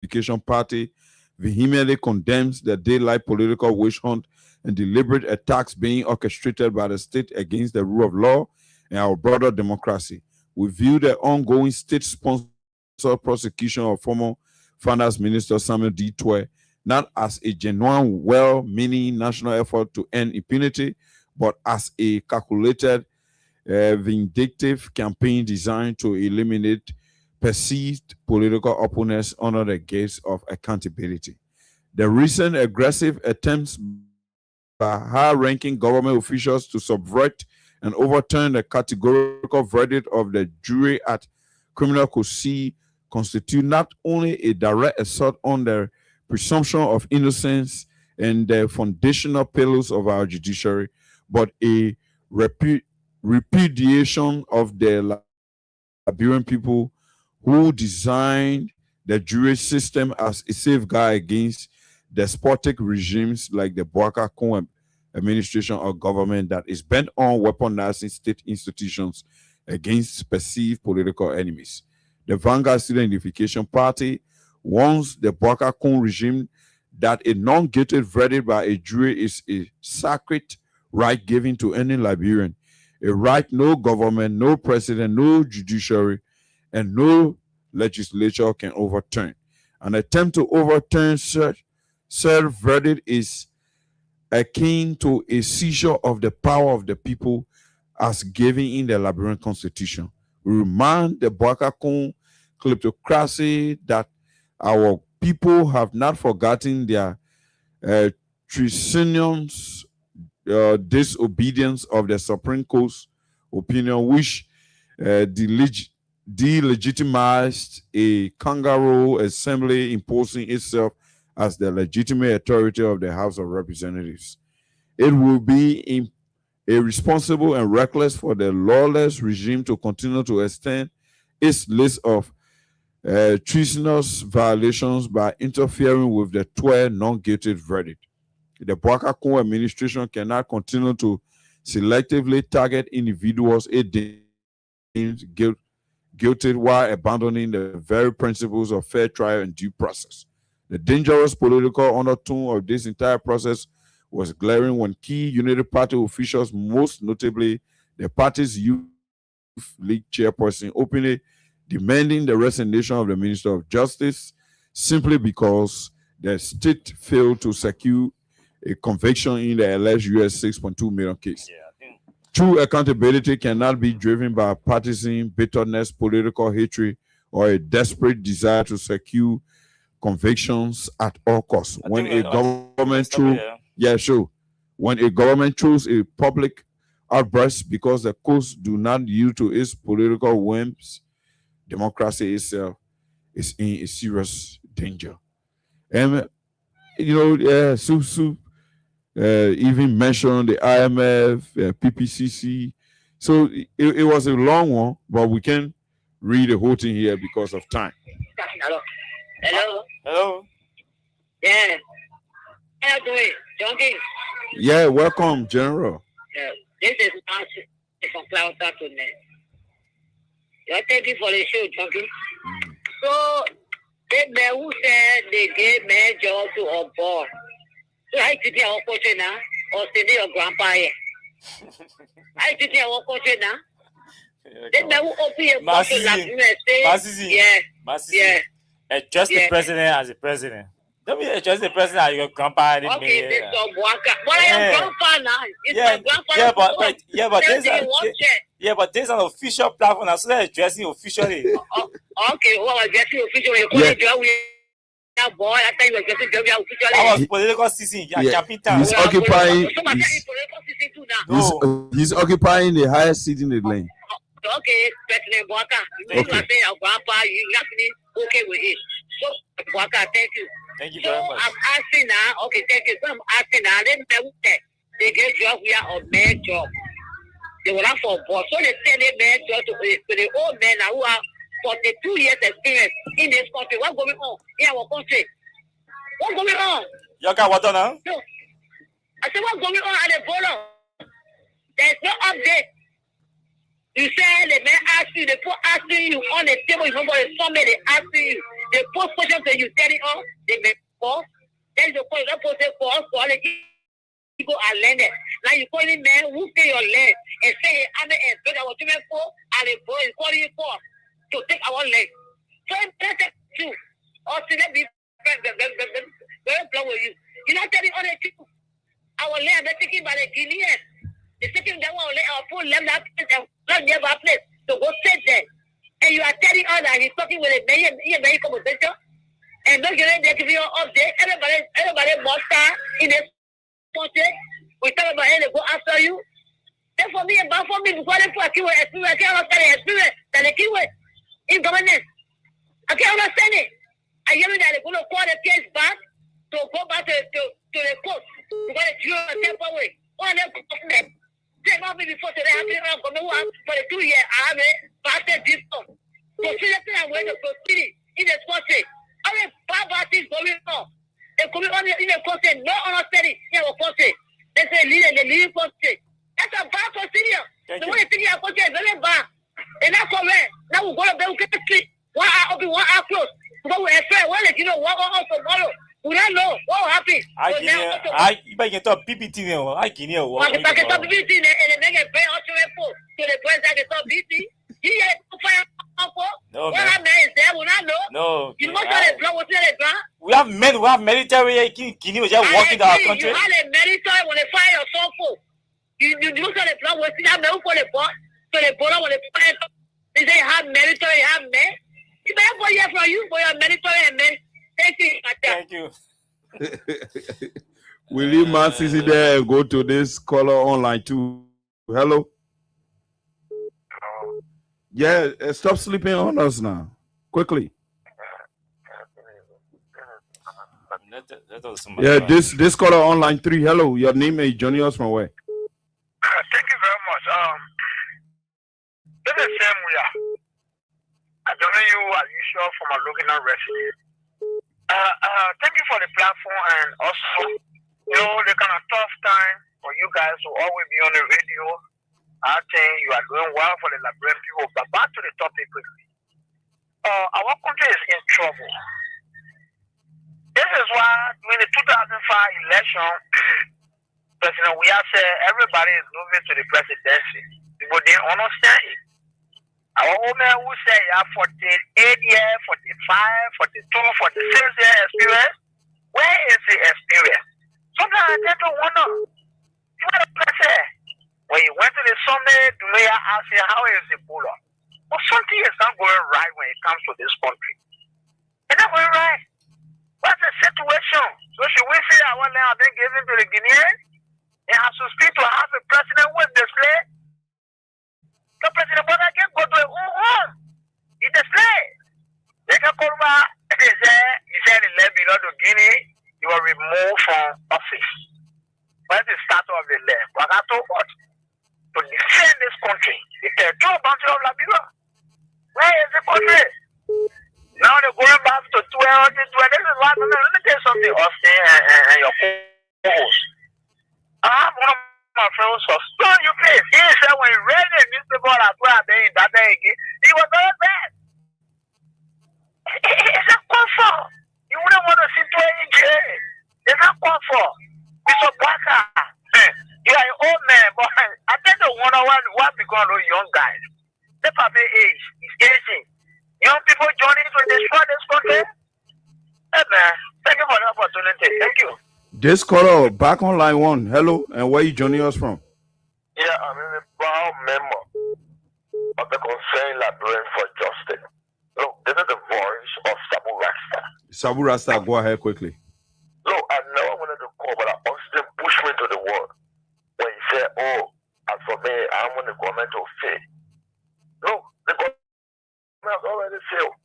Unification Party vehemently condemns the daylight political witch hunt and deliberate attacks being orchestrated by the state against the rule of law and our broader democracy. We view the ongoing state-sponsored prosecution of former Finance Minister Samuel D. Tway not as a genuine, well-meaning national effort to end impunity, but as a calculated, vindictive campaign designed to eliminate perceived political opponents under the gaze of accountability. The recent aggressive attempts by high-ranking government officials to subvert and overturn the categorical verdict of the jury at Criminal Kosi constitute not only a direct assault on the presumption of innocence and the foundational pillars of our judiciary, but a repudiation of the Liberian people who designed the jury system as a safeguard against despotic regimes like the Bouaka Koum administration or government that is bent on weaponizing state institutions against perceived political enemies. The Vanguard Student Unification Party warns the Bouaka Koum regime that a non-guilty verdict by a jury is a sacred right given to any Liberian, a right no government, no president, no judiciary, and no legislature can overturn. An attempt to overturn such verdict is akin to a seizure of the power of the people as given in the Liberian Constitution. We remind the Bouaka Koum kleptocracy that our people have not forgotten their treasonous disobedience of the Supreme Court's opinion, which delegitimized a kangaroo assembly imposing itself as the legitimate authority of the House of Representatives. It will be irresponsible and reckless for the lawless regime to continue to extend its list of treasonous violations by interfering with the 12 non-guilty verdict. The Bouaka Koum administration cannot continue to selectively target individuals it deems guilty while abandoning the very principles of fair trial and due process. The dangerous political undertone of this entire process was glaring when key Unity Party officials, most notably the party's Youth League chairperson, openly demanding the resignation of the Minister of Justice simply because the state failed to secure a conviction in the alleged US $6.2 million case. True accountability cannot be driven by partisan bitterness, political hatred, or a desperate desire to secure convictions at all costs. When a government throws a public outbursts because the coast do not yield to its political whims, democracy itself is in a serious danger. And Su even mentioned the IMF, PPCC. So it was a long one, but we can read the whole thing here because of time. Hello. Yeah. How you doing, Junkie? Yeah, welcome, General. This is Nancy from Cloud Net. Thank you for the show, Junkie. So, they who said they gave me a job to a board. So I did your coaching now, or send your grandpa here. I did your coaching now. They who open your coaching like you and say, yeah. Address the president as a president. Don't be address the president as your grandpa. Okay, this is what I am grandpa now. It's my grandpa. But there's an official platform. I'm still addressing officially. Okay, well, addressing officially. Boy, I thought you were addressing officially. That was political season. He's occupying. He's occupying the highest seat in the lane. Okay, President Boaka. You are saying our grandpa, you actually okay with it. So, Boaka, thank you. Thank you very much. I'm asking now. Okay, thank you. So I'm asking now. They get job here or man job. They will have for boss. So they send a man job to the old men who have 42 years experience in this country. What's going on in our country? What's going on? You got what now? No. I said, what's going on at the border? There's no update. You say the man ask you, they put asking you on the table, you know, somebody asking you, they post questions to you, tell it all, they make false. Then you call it, post it false, for the ego and learn it. Now you call it man who pay your land and say, I'm an employee, I was doing for, and the boy is calling you for to take our land. So I'm telling you, or to let me very blunt with you. You're not telling other people, our land, they're taken by the Guineans. They're taking them on our full land, not never place to go sit there. And you are telling us that he's talking with a mayor conversation and not getting there to be an update. Everybody must start in this country. We talk about it, they go after you. Then for me, before they put a keyword experience, I can't understand the experience that the keyword in governance. I can't understand it. I hear that they're going to call the case back to go back to the court. Because it's your temporary. One of them government. They not me before today. I've been around for the 2 years. I have passed this on. So see the thing I'm going to proceed in the country. I mean, bad things going on. They come on in the country, no understanding in our country. They say the leading country. That's a bad procedure. The way you think your country is very bad. And that's correct. Now we're going to be able to treat 1 hour open, 1 hour close. Because we're afraid. Well, you know, 1 hour tomorrow. We don't know what will happen. I can talk PPT now. I can hear what. I can talk PPT and then they get paid out to the president. I can talk PPT. He had to fire. No, what I mean is there, we don't know. No. You must have a plan. What's the plan? We have men. We have military. Guinea was just working in our country. You have a military when they fire your son for. You must have a plan. What's that man for the boss? So the border when they fire. They say have military, have men. You better go here from you for your military and men. Thank you. Will you man Sisi there go to this caller online too? Hello? Yeah, stop sleeping on us now. Quickly. Yeah, this caller online 3. Hello, your name is joining us from where? Thank you very much. This is Sam Muya. I don't know you as usual from a Lugina resident. Thank you for the platform, and also, you know, the kind of tough time for you guys to always be on the radio. I think you are doing well for the Liberian people. But back to the topic quickly. Our country is in trouble. This is why during the 2005 election, President Weah said everybody is moving to the presidency. People didn't understand it. Our old man who say you have 48 years, 45, 42, 46 years experience. Where is the experience? Sometimes I tend to wonder. You know the president, when you went to the summit, the mayor asked you, how is the Ebola? But something is not going right when it comes to this country. It's not going right. What's the situation? So should we say our land have been given to the Guineans? It has to speak to have a president who is displayed battle what? To defend this country. The territorial boundary of Liberia. Where is the country? Now they're going back to 12. This is what, let me tell you something, Austin and your co-host. I have one of my friends who stole you place. He said when he read the newspaper as well, that day again, he was very bad. It's a comfort. You wouldn't want to sit to in jail. It's a comfort. It's a baka. You are an old man, but I think the wonder what become those young guys. The puppy age is aging. Young people joining to destroy this country. Hey man, thank you for the opportunity. Thank you. This caller back on line 1. Hello, and where you joining us from? Yeah, I'm a proud member of the Concerned Librarian for Justice. Look, this is the voice of Sabu Rasta. Sabu Rasta, go ahead quickly. Look, I never wanted to call, but Austin pushed me to the word when he said, "Oh, as for me, I want the government to fail." Look, the government has already failed.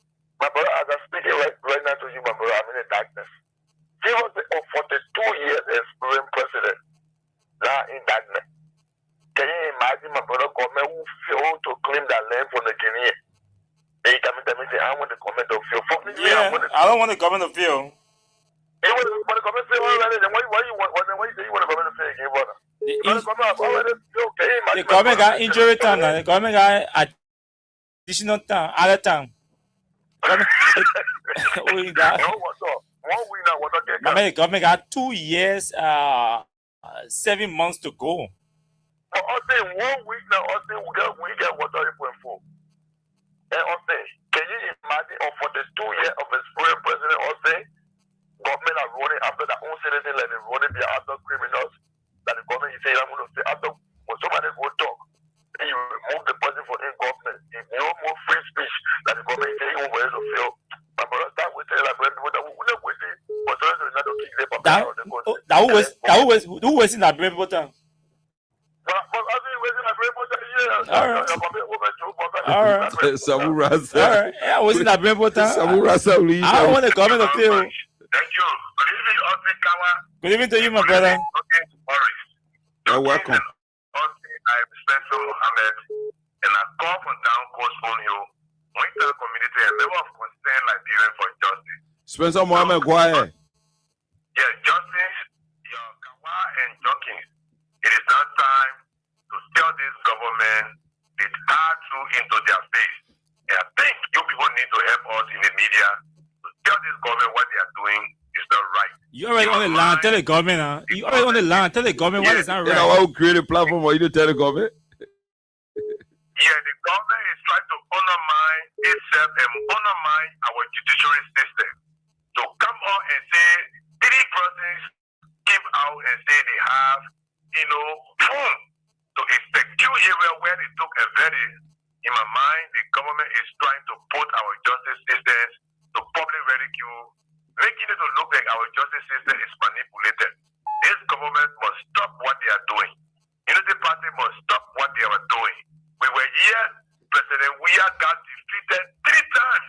My brother, as I'm speaking right now to you, my brother, I'm in the darkness. He was the 42 years experienced president. Now in darkness. Can you imagine my brother government who failed to claim that land from the Guinean? They come in and say, I want the government to fail. Yeah, I don't want the government to fail. You want the government to fail already? Then why you say you want the government to fail again, brother? The government got injury time now. The government got additional time, other time. The government got 2 years, 7 months to go. But Austin, 1 week now, Austin, we get water 8.4. And Austin, can you imagine for the 2 years of experienced president Austin, government are running after their own citizens like they're running their other criminals, that the government is saying, I'm going to say, after when somebody go talk, and you remove the person from in government, if no more free speech, that the government is saying, you want to fail. My brother start with telling like people that we're not waiting for someone to kick them up. Who was in that brave button? All right. Sabu Rasta. All right. Yeah, I was in that brave button. Sabu Rasta. I don't want the government to fail. Thank you. Good evening, Austin Kawa. Good evening to you, my brother. Okay, Morris. You're welcome. I'm Spencer Mohammed, and I call from Town Coast Phone Hill, Winter Community, and member of Concerned Liberian for Justice. Spencer Mohammed, go ahead. Yes, Justice, your Kawa and Jockins. It is now time to tell this government the hard truth into their face. And I think you people need to help us in the media to tell this government what they are doing is not right. You already on the line. Tell the government. You already on the line. Tell the government what is not right. I will create a platform for you to tell the government. Yeah, the government is trying to undermine itself and undermine our judiciary system. To come out and say 3 persons came out and say they have, proof to a secure area where they took a verdict. In my mind, the government is trying to put our justice system to public ridicule, making it to look like our justice system is manipulated. This government must stop what they are doing. Unity Party must stop what they are doing. We were here, President Weah got defeated 3 times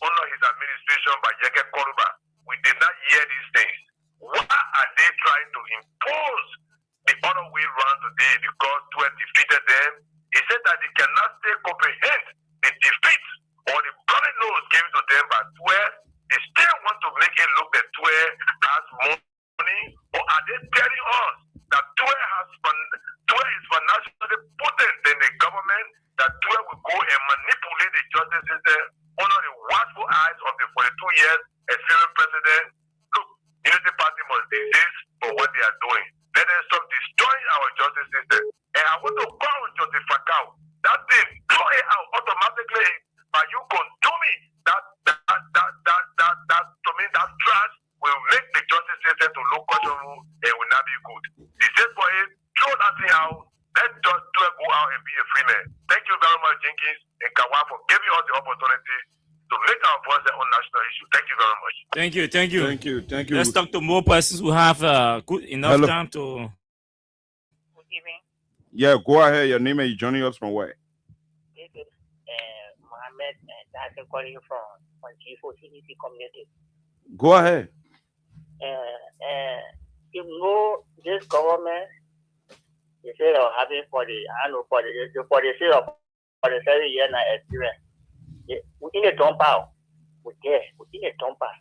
under his administration by Yeke Koruba. We did not hear these things. Why are they trying to impose the other way around today because 12 defeated them? He said that they cannot still comprehend the defeat or the bloody nose given to them by 12. They still want to make it look that 12 has money, or are they telling us that 12 is financially potent than the government, that 12 will go and manipulate the justice system under the watchful eyes of the 42 years experienced president? Look, Unity Party must desist for what they are doing. Let them stop destroying our justice system. And I want to call on Joseph Fakao. That thing, throw it out automatically by you consuming that trash will make the justice system to look questionable and will not be good. The same for it, throw that thing out. Let just go out and be a free man. Thank you very much, Jenkins and Kawa, for giving us the opportunity to make our voice on national issue. Thank you very much. Thank you. Let's talk to more persons who have good enough time to. Good evening. Yeah, go ahead. Your name and you joining us from where? This is Mohammed, and I'm calling you from G4CDC community. Go ahead. This government They say they're having for the, I don't know, for the sake of for the 7 year experience. We in a dumper. We in a dumper.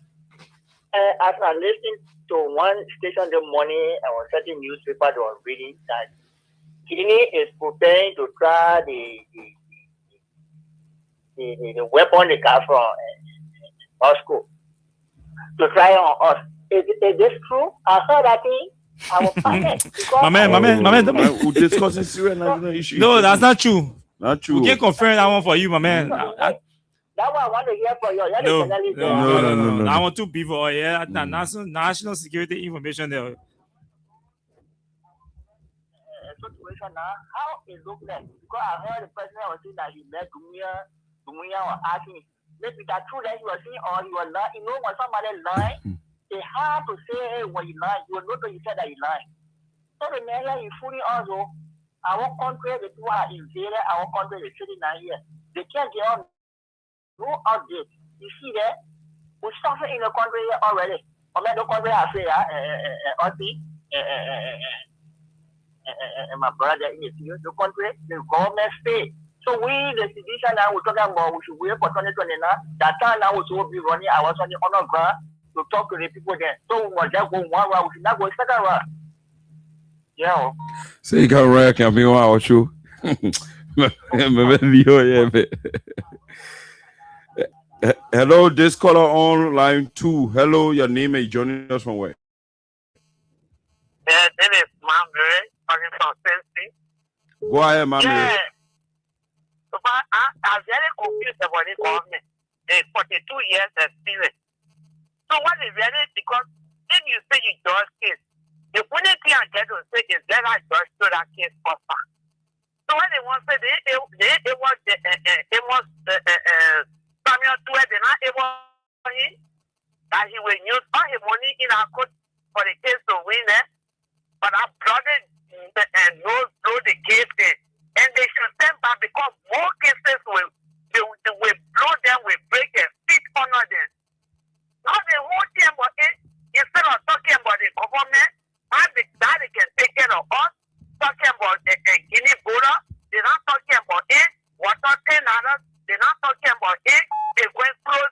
As I listened to one station the morning, I was certain newspaper that was reading that Guinea is preparing to try the weapon they got from Moscow to try on us. Is this true? I heard that thing. I was panicked. My man. We're discussing Syria national issue. No, that's not true. Not true. We can confirm that one for you, my man. That one I want to hear from you. No. I want two people. Yeah, national security information there. Situation now, how it look like? Because I heard the president was saying that he met Dumia was asking, maybe that's true that he was saying, or he was lying. You know, when somebody lying, they have to say, hey, when you lie, you will know that you said that you lied. So the man here is fooling also. Our country, the people are invaded, our country is sitting down here. They can't get on no update. You see that? We suffer in the country here already. I mean, the country I say, and my brother in the country, the government state. So we, the citizen now, we're talking about we should wait for 2029. That time now we should be running. I was on the honor ground to talk to the people there. So we must just go one round. We should not go second round. Yeah. So you can write can be on our show. Hello, this caller on line 2. Hello, your name is joining us from where? This is Mamre talking from Tennessee. Go ahead, Mamre. Yeah. So I'm very confused about the government. There's 42 years experience. So what is really, because if you say you judge case, the only thing I get to say is that I judge to that case proper. So when they want to say it was Samuel Tuet, they're not able that he will use all his money in our court for the case to win it. But our brother and know the case and they should stand back because more cases will blow them, will break them, speak honor them. Now the whole thing about it, instead of talking about the government, that they can take care of us, talking about the Guinea border, they're not talking about it, water others, they're not talking about it, they're going close,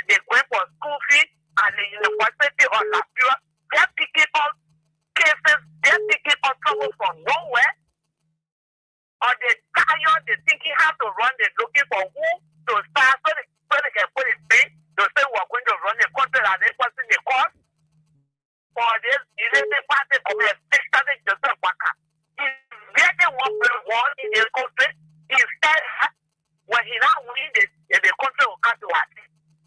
they're going for school fees at the University of Liberia, they're picking up cases, they're picking up trouble from nowhere, or they tired, they thinking how to run, they're looking for who to start so they can put it free. They say we're going to run the country and they person the court. For this, you say the party come here, especially Joseph Waka. He's really one in the country. He said when he now win the country will come to us.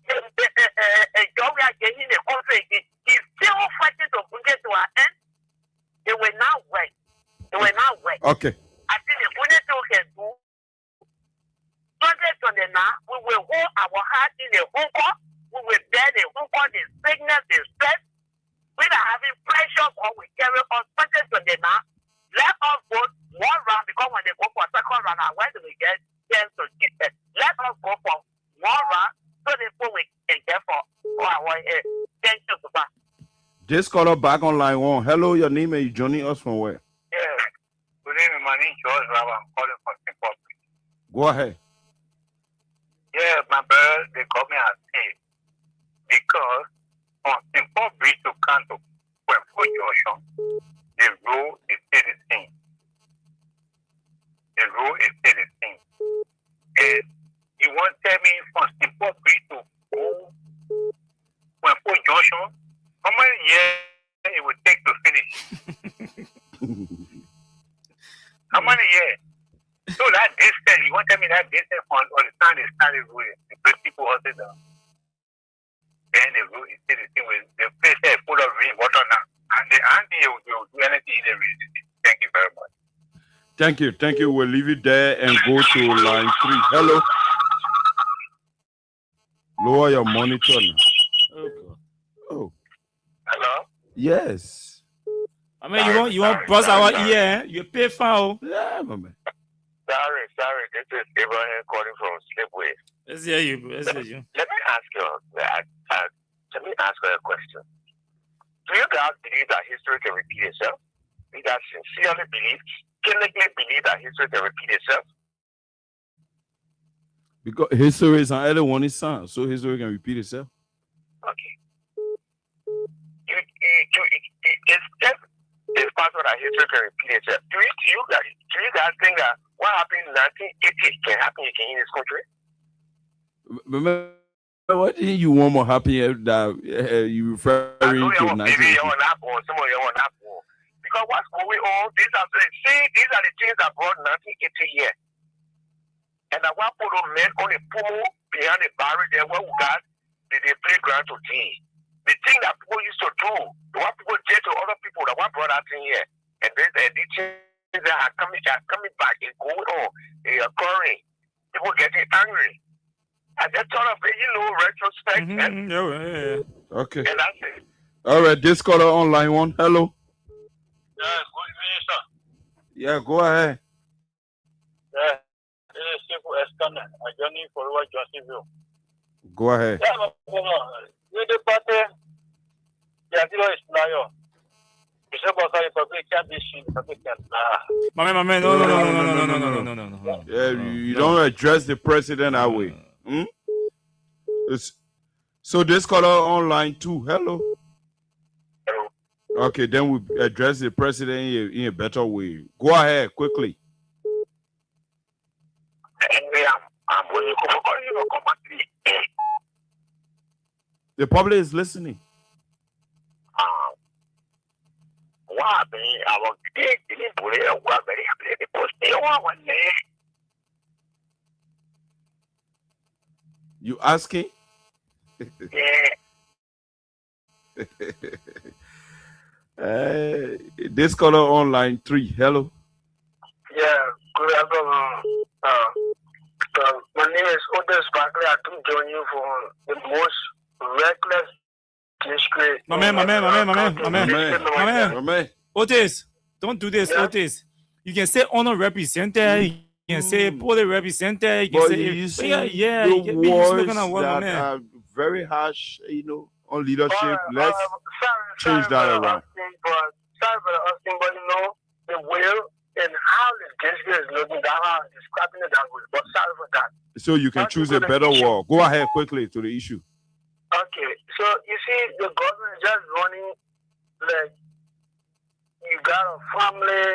Joe we are getting the country, he's still fighting to bring it to our end. They will not wait. Okay. I think the only thing we can do, we will hold our heart in the hunger, we will bear the hunger, the sickness, the stress. We are having pressure or we carry on something now. Let us vote one round because when they go for second round, where do we get chance to keep it? Let us go for one round so therefore we can get for our thank you so much. This caller back on line 1. Hello, your name is joining us from where? Yeah. Good evening, my name is George Rava. I'm calling from Zimbabwe. Go ahead. Yeah, my brother, they call me as safe because on Simple Bridge to Kanto, when for Joshua, the road is still the same. And you want to tell me from Simple Bridge to go when for Joshua, how many years it would take to finish? How many years? So that distance, you want to tell me that distance on the stand is started with the great people also down. Then the road is still the same with the place is full of rain water now. And the auntie will do anything in the region. Thank you very much. Thank you. We'll leave it there and go to line 3. Hello. Lower your monitor now. Oh. Hello? Yes. I mean, you want bust our ear? You pay foul. Yeah, my man. Sorry. This is Abraham calling from Slipway. Let's hear you. Let me ask you a question. Do you guys believe that history can repeat itself? You guys sincerely believe clinically believe that history can repeat itself? Because history is on everyone is son, so history can repeat itself. Okay. It's possible that history can repeat itself. Do you guys think that what happened in 1980 can happen again in this country? Remember, what did you want more happy that you referring to 1980? Because what's going on, these are the things that brought 1980 here. And I want to put a man on a pool behind the barrier there where we got the playground to tea. The thing that people used to do, what people did to other people, that what brought us in here. And the things that are coming back and going on, occurring. People getting angry. I just thought of it, retrospect. Yeah. Okay. And that's it. All right, this caller online one. Hello. Yeah, good evening, sir. Yeah, go ahead. Yeah. This is simple Escana. I journey for over Johnsonville. Go ahead. Yeah, you the party. Yeah, you is liar. You say about the public can't be seen. Public can't. My man, no. Yeah, you don't address the president that way. So this caller online too. Hello. Hello. Okay, then we address the president in a better way. Go ahead quickly. The public is listening. You asking? This caller online 3. Hello. Yeah, good afternoon. My name is Otis Barkley. I do join you for the most reckless disgrace. My man. Otis, don't do this, yeah. Otis. You can say honor representative. You can say poly representative. You can say the words that are very harsh, on leadership. Let's change that around. Sorry for asking, but the will and how the gesture is looking, that how I'm describing it that way. But sorry for that. So you can choose a better word. Go ahead quickly to the issue. Okay, so you see, the government is just running like you got a family,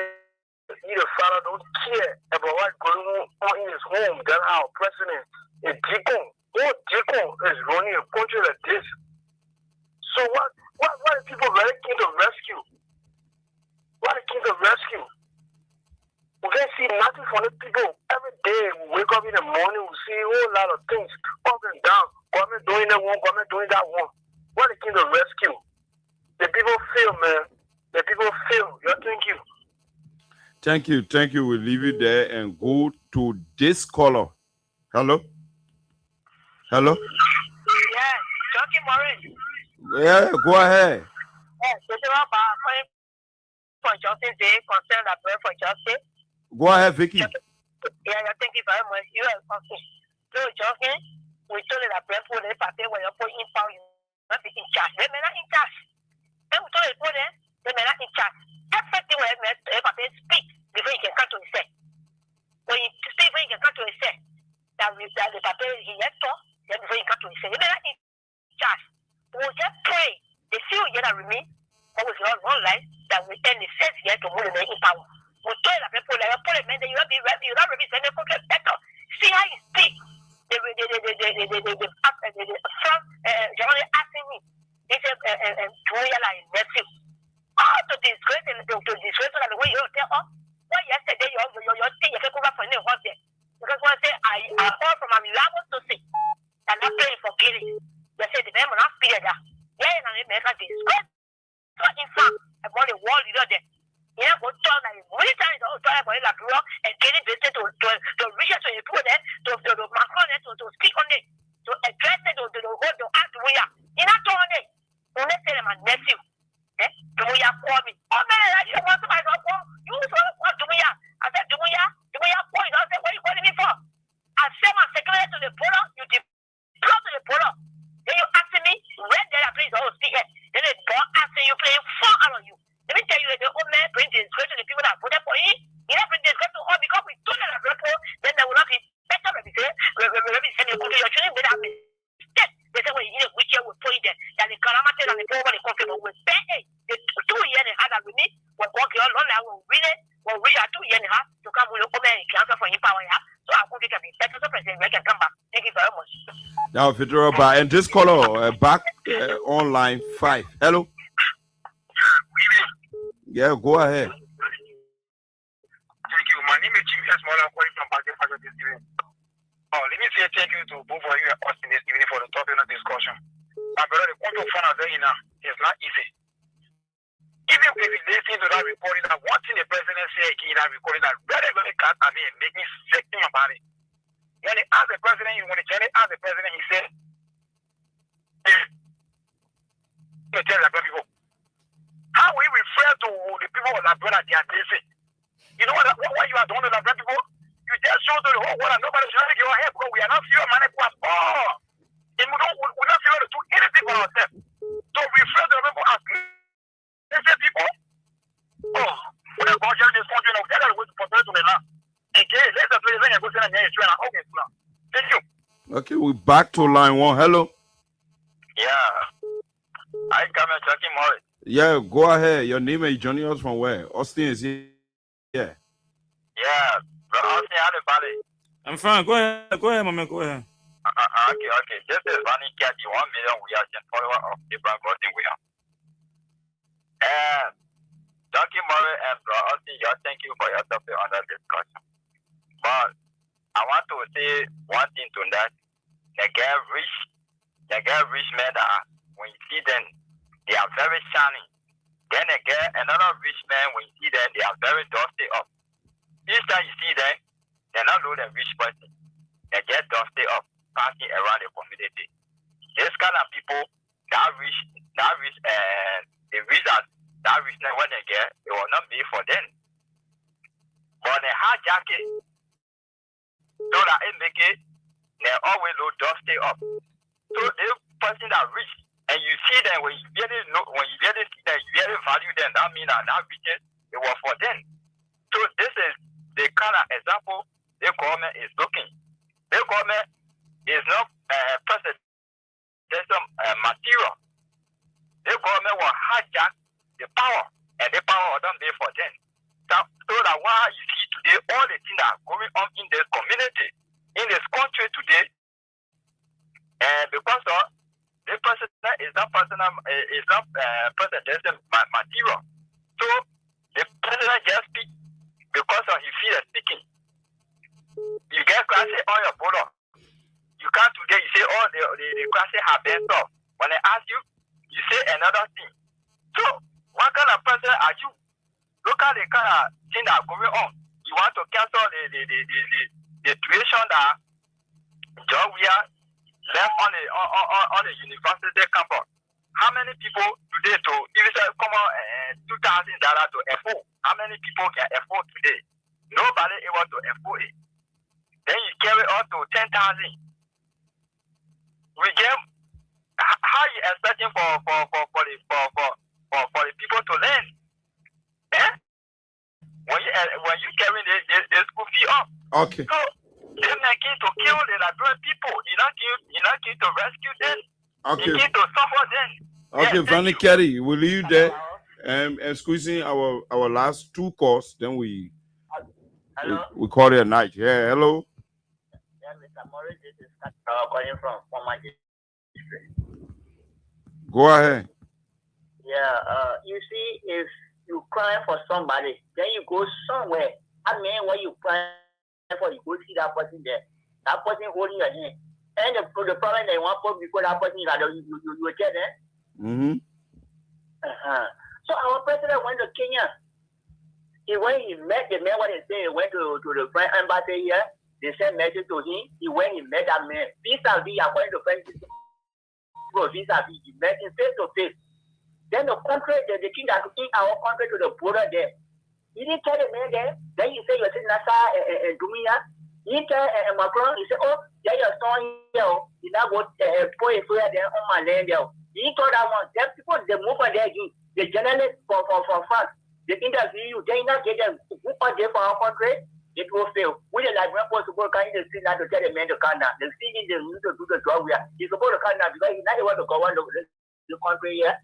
you the father don't care about what's going on in his home. Then our president, a deacon, is running a country like this. So what are people very keen to rescue? What are keen to rescue? We can see nothing from the people. Every day we wake up in the morning, we see a whole lot of things up and down. Government doing that one, government doing that one. What are keen to rescue? The people feel, man. The people feel. Thank you. Thank you. We'll leave it there and go to this caller. Hello? Yeah, Jockey Morin. Yeah, go ahead. For justice day, concern that prayer for justice. Go ahead, Vicky. Yeah, thank you very much. You are okay. So, Jockey, we told you that prayer for the party where you put in power, you not be in charge. They may not in charge. Then we told you put there, they may not in charge. Everything where the party speak before you can come to himself. When you speak, before you can come to himself, that the party he has to, then before you come to himself, they may not in charge. We will just pray. The few years that remain, always not one life, that we end the first year to move in power. We told the people, like, Parliament, you will be ready, you will represent the country better. See how you speak. The generally asking me, he said, to realize nephew. Oh, to disgrace and to disgrace and the way you tell us. Well, yesterday, your thing, you can come back for any one day. Because one say, I heard from a level to say, and not praying for killing. They said, the man will not fear that. Yeah, and I make a disgrace. So, in fact, about the world leader there. Yeah, but talk like many times talk about it like rock and getting business to reach out to the people there, to Macron to speak on it, to address it, to act we are. In that on it, we let's say my nephew. Do we have called me? Oh man, you want somebody to call? You want do we have? I said, do we have point? I said, what are you calling me for? I said my secretary to the polo, you deploy to the polo. Then you asking me, when did I please all speak here? Then the boy asking you playing 4 out of you. Let me tell you, the old man brings disgrace to the people that voted for him. He not will come and cancel for him power. So I could get me better president. I can come back. Thank you very much. Now, Fedora, and this caller back online 5. Hello. Yeah, go ahead. Thank you. My name is Jimmy Esmola. I'm calling from Baghdad this evening. Oh, let me say thank you to both of you and Austin this evening for the topic of discussion. My brother, the quantum fund out there now is not easy. Even if you listen to that recording, that one thing the president said again in that recording that very, very cut at me and make me sick about it. When they asked the president, when the Chinese asked the president, he said, tell the people, how we refer to the people of Labrador, they are lazy. You know what you are doing to Labrador people? You just show to the whole world and nobody's trying to give our head because we are not few money for us all. And we're not few to do anything for ourselves. So refer to the people as lazy people. Oh, when I go share this country, now get out of the way to protect to the land. And get it, let's play the thing and go send a name straight. Okay, now. Thank you. Okay, we're back to line 1. Hello. Yeah. I come and Jackie Morris. Yeah, go ahead. Your name is joining us from where? Austin is here. Yeah. Yeah. Austin, how the valley? I'm fine. Go ahead, my man. Go ahead. Okay. This is Ronnie Catchy, 1 million we are follower of Abraham Gordon William. And Jackie Morris and Bro Austin, y'all thank you for your topic on that discussion. But I want to say one thing to that. They get rich men that when you see them, they are very shining. Then again, another rich man, when you see them, they are very dusty up. Each time you see them, they're not really a rich person. They get dusty up, passing around the community. This kind of people, that rich, and the rich that richness when they get, it will not be for them. But they hijack it, so that it make it, they always look dusty up. So the person that rich, and you see them when you really see them, you really value them. That means that riches it was for them. So this is the kind of example the government is looking. The government is not there's some material. The government will hijack the power, and the power will not be for them. So that why you see today all the things that are going on in this community, in this country today, and because of the president is not presidential material. So the president just speak because of his fear speaking. You get classy on your border. You can't today, you say, oh, the classy have been off. When they ask you, you say another thing. So what kind of person are you? Look at the kind of thing that are going on. You want to cancel the situation that Georgia left on the university campus. How many people today to if it's come on $2,000 to afford? How many people can afford today? Nobody able to afford it. Then you carry on to 10,000. We get how you expecting for the people to learn? Eh? When you carry the school fee up. Okay. So they're making to kill the Liberian people. You're not going to rescue them. Okay. You're going to suffer them. Okay, Vanny Kerry, we'll leave you there and squeezing our last 2 calls, then we call it a night. Yeah, hello. Yeah, Mr. Morris, this is calling from my district. Go ahead. Yeah, you see, if you cry for somebody, then you go somewhere. I mean, when you cry for, you go see that person there. That person holding your hand. And the problem they want for because that person you get there. Mm-hmm. So our president went to Kenya. When he met the man, what he said, he went to the French embassy here. They sent message to him. He went, he met that man. Vis-a-vis, according to French people, vis-a-vis, he met him face to face. Then the country, the king that took our country to the border there. He didn't tell the man there. Then he said, you're sitting outside and Dumia. He tell Macron, he said, oh, yeah, you're staying here. He now go pour a prayer there on my land there. He told that one, them people, they move on there again. The journalists for France, they interview you, they not get them move on there for our country, it will fail. We the Liberian supposed to go kind of see now to tell the man to come now. The thing is, they need to do the job here. He's supposed to come now because he's not able to go on the country here.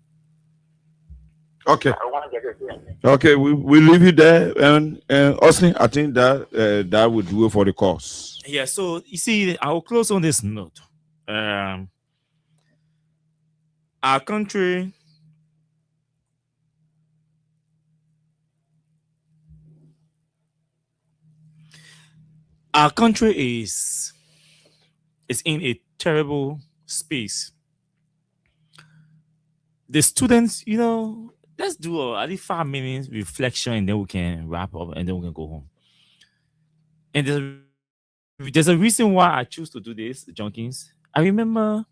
Okay. I want to get it here. Okay, we leave you there, and Austin, I think that that would do it for the course. Yeah, so you see, I will close on this note. Our country is in a terrible space. The students, let's do at least 5 minutes reflection, and then we can wrap up, and then we can go home. And there's a reason why I choose to do this, Junkins. I remember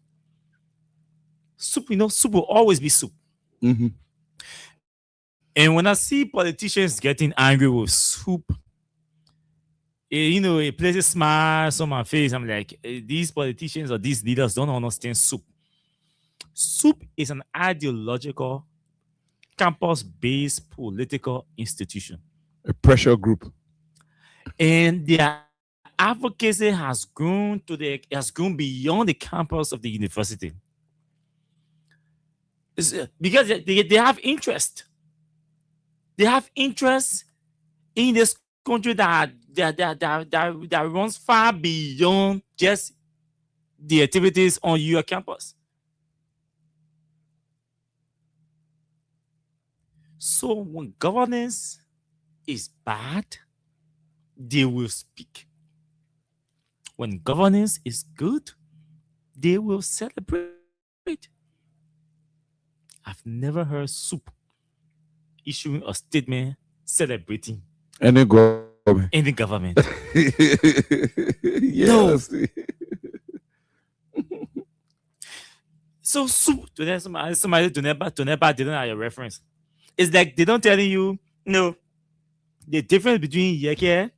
soup, soup will always be soup. Mm-hmm. And when I see politicians getting angry with soup, it places smiles on my face. I'm like, these politicians or these leaders don't understand soup. Soup is an ideological, campus-based political institution. A pressure group. And their advocacy has grown beyond the campus of the university. Because they have interest. They have interest in this country that runs far beyond just the activities on your campus. So when governance is bad, they will speak. When governance is good, they will celebrate. I've never heard soup issuing a statement celebrating any government. Any government. Yes. No. So soup, somebody to never didn't have your reference. It's like they don't tell you, the difference between Yeke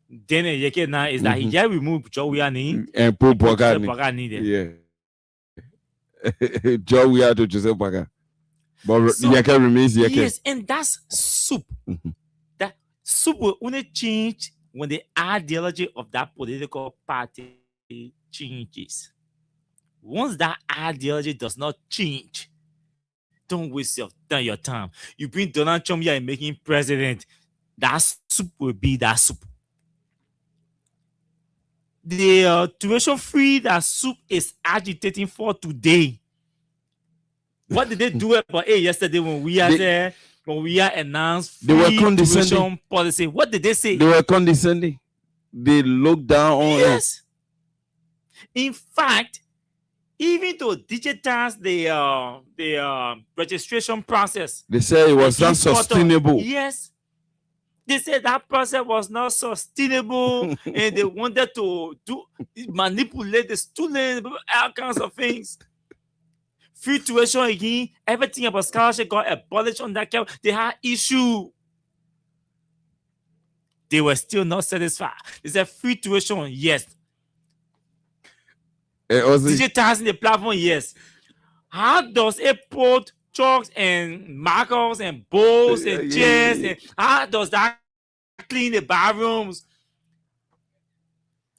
then and Yeke now is that he just removed Jowiani and put Pogani. Yeah. Joe to Joseph Baga. But Yeke remains Yeke. Yes, and that's soup. Mm-hmm. That soup will only change when the ideology of that political party changes. Once that ideology does not change, don't waste your time. You bring Donald Trump here and make him president, that soup will be that soup. The tuition free that soup is agitating for today. What did they do about it yesterday when we are there? When we are announced free tuition policy, what did they say? They were condescending. They looked down on us. In fact, even to digitize the registration process, they said it was not sustainable. Yes, they said that process was not sustainable, and they wanted to manipulate the students, all kinds of things. Free tuition again, everything about scholarship got abolished on that camp. They had issue. They were still not satisfied. They said free tuition, yes. Digitizing the platform, yes. How does it put chalks and markers and bowls and chairs? And how does that clean the bathrooms?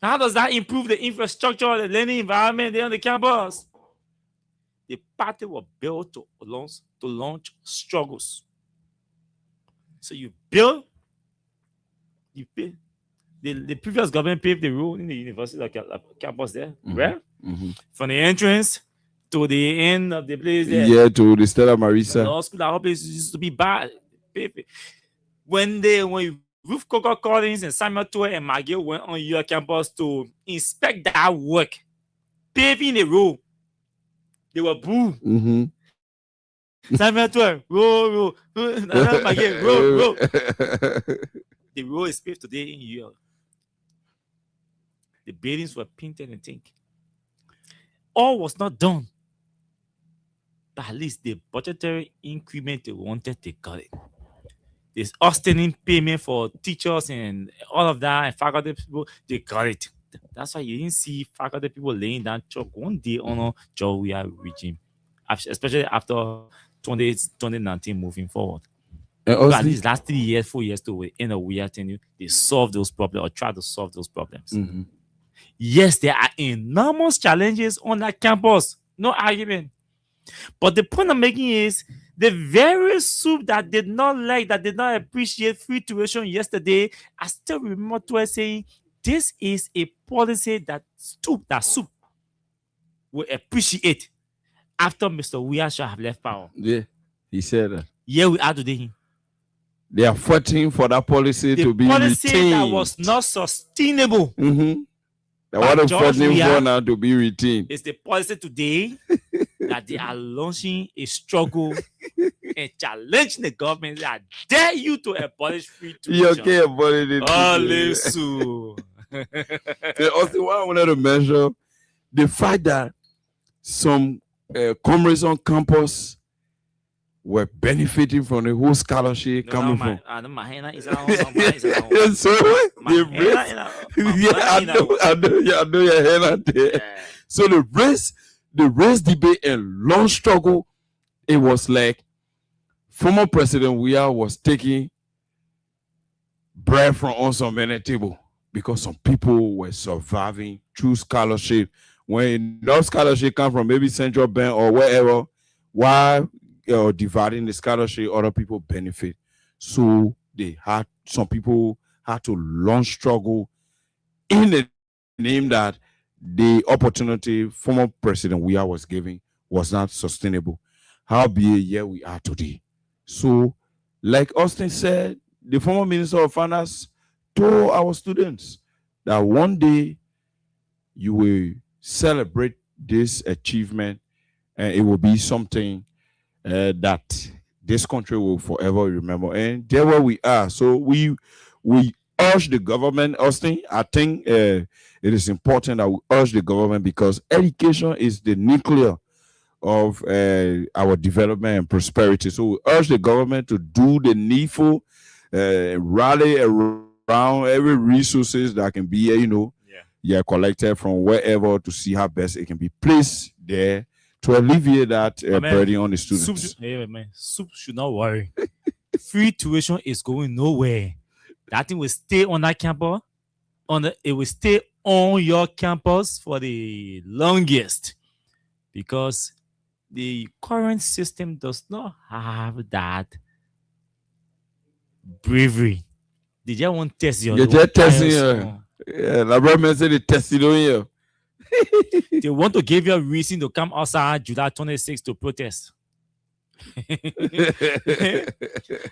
How does that improve the infrastructure, the learning environment there on the campus? The party was built to launch struggles. So you build, you pay. The previous government paved the road in the university campus there, right? Mm-hmm. From the entrance to the end of the place there. Yeah, to the Stella Marisa. The school, that whole place used to be bad. When Ruth Coker Collins and Samuel Toy and McGill went on your campus to inspect that work, paving the road, they were booed. Mm-hmm. Samuel Toy, roll. McGill, roll. The road is paved today in Europe. The buildings were painted and things. All was not done. But at least the budgetary increment they wanted, they got it. This outstanding payment for teachers and all of that, and faculty people, they got it. That's why you didn't see faculty people laying down chalk one day on Jowiya regime, especially after 2019 moving forward. At least last 3 years, 4 years to in a weird thing, they solve those problems or try to solve those problems. Mm-hmm. Yes, there are enormous challenges on that campus. No argument. But the point I'm making is The very soup that did not like, that did not appreciate free tuition yesterday, I still remember to saying, this is a policy that soup will appreciate after Mr. Weah shall have left power. Yeah, he said that. Here we are today. They are fighting for that policy to be Policy retained. that was not sustainable. Mm-hmm. They But want to George fighting Weah for now to be retained. It's the policy today that they are launching a struggle and challenging the government that dare you to abolish free You tuition. okay about it? Olesu. Also, what I wanted to mention, the fact that some comrades on campus were benefiting from the whole scholarship coming from. So they raised, I know your hand out there. So the race debate and long struggle, it was like former President Weah was taking bread from on some many table because some people were surviving through scholarship. When no scholarship come from maybe Central Bank or wherever, while dividing the scholarship, other people benefit. So some people had to launch struggle in the name that the opportunity former President Weah was giving was not sustainable. Howbeit, here we are today. So, like Austin said, the former Minister of Finance told our students that one day you will celebrate this achievement and it will be something that this country will forever remember. And there where we are. So we urge the government, Austin, I think it is important that we urge the government because education is the nuclear of our development and prosperity. So we urge the government to do the needful, rally around every resources that can be, collected from wherever to see how best it can be placed there to alleviate that burden on the students. Soup should not worry. Free tuition is going nowhere. That thing will stay on that campus. It will stay on your campus for the longest because the current system does not have that bravery. They just want to test you. They just testing you. Yeah, the government said they tested on you. They want to give you a reason to come outside July 26th to protest.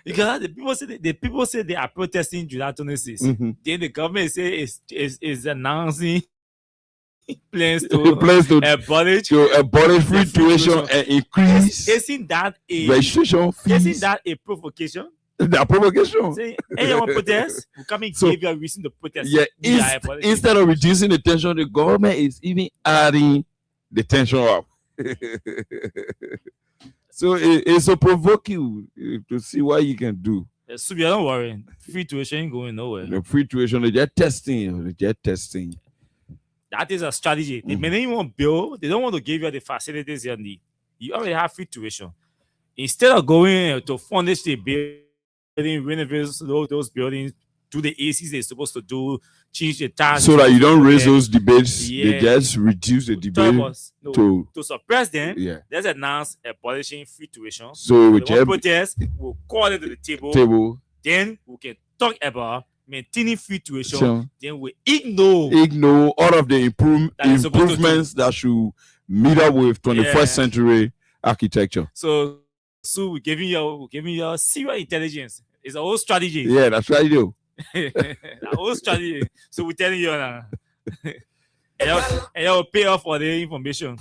Because the people say they are protesting July 26th. Mm-hmm. Then the government say is announcing plans to abolish free tuition and increase isn't that a registration fees? Isn't that a provocation? The provocation. Say, anyone protest, we come and give you a reason to protest. Yeah, instead of reducing the tension, the government is even adding the tension up. So it's to provoke you to see what you can do. So don't worry, free tuition ain't going nowhere. The free tuition, they're testing. That is a strategy. They may not even build. They don't want to give you the facilities you need. You already have free tuition. Instead of going to furnish the building, renovate those buildings, do the ACs they're supposed to do, change the tax. So that you don't raise those debates. Yeah. They just reduce the debate to suppress them. Yeah. Let's announce abolishing free tuition. So we protest, we'll call it to the table. Then we can talk about maintaining free tuition. Sure. Then we ignore all of the improvements that should meet up with 21st century architecture. So we're giving you serious intelligence. It's a whole strategy. Yeah, that's right, you. The whole strategy. So we're telling you now. And you'll pay off for the information.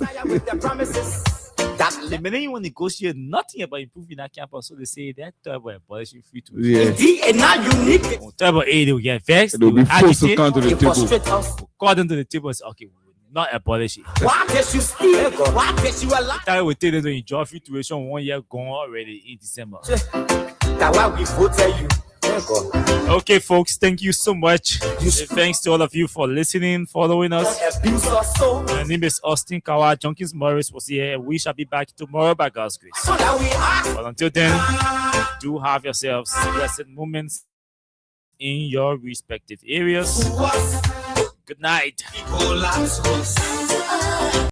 They may not even negotiate nothing about improving that campus. So they say that about abolishing free tuition. Yeah. On top of A, they will get vexed. They'll be forced to come to the table. We'll call them to the table and say, okay, not abolish it. Why can't you steal? Why can't you allow? That will take them to enjoy free tuition 1 year gone already in December. That's why we voted you. Okay, folks, thank you so much. Thanks to all of you for listening, following us. My name is Austin Kawa. Junkins Morris was here. We shall be back tomorrow by God's grace. But until then, do have yourselves blessed moments in your respective areas. Good night.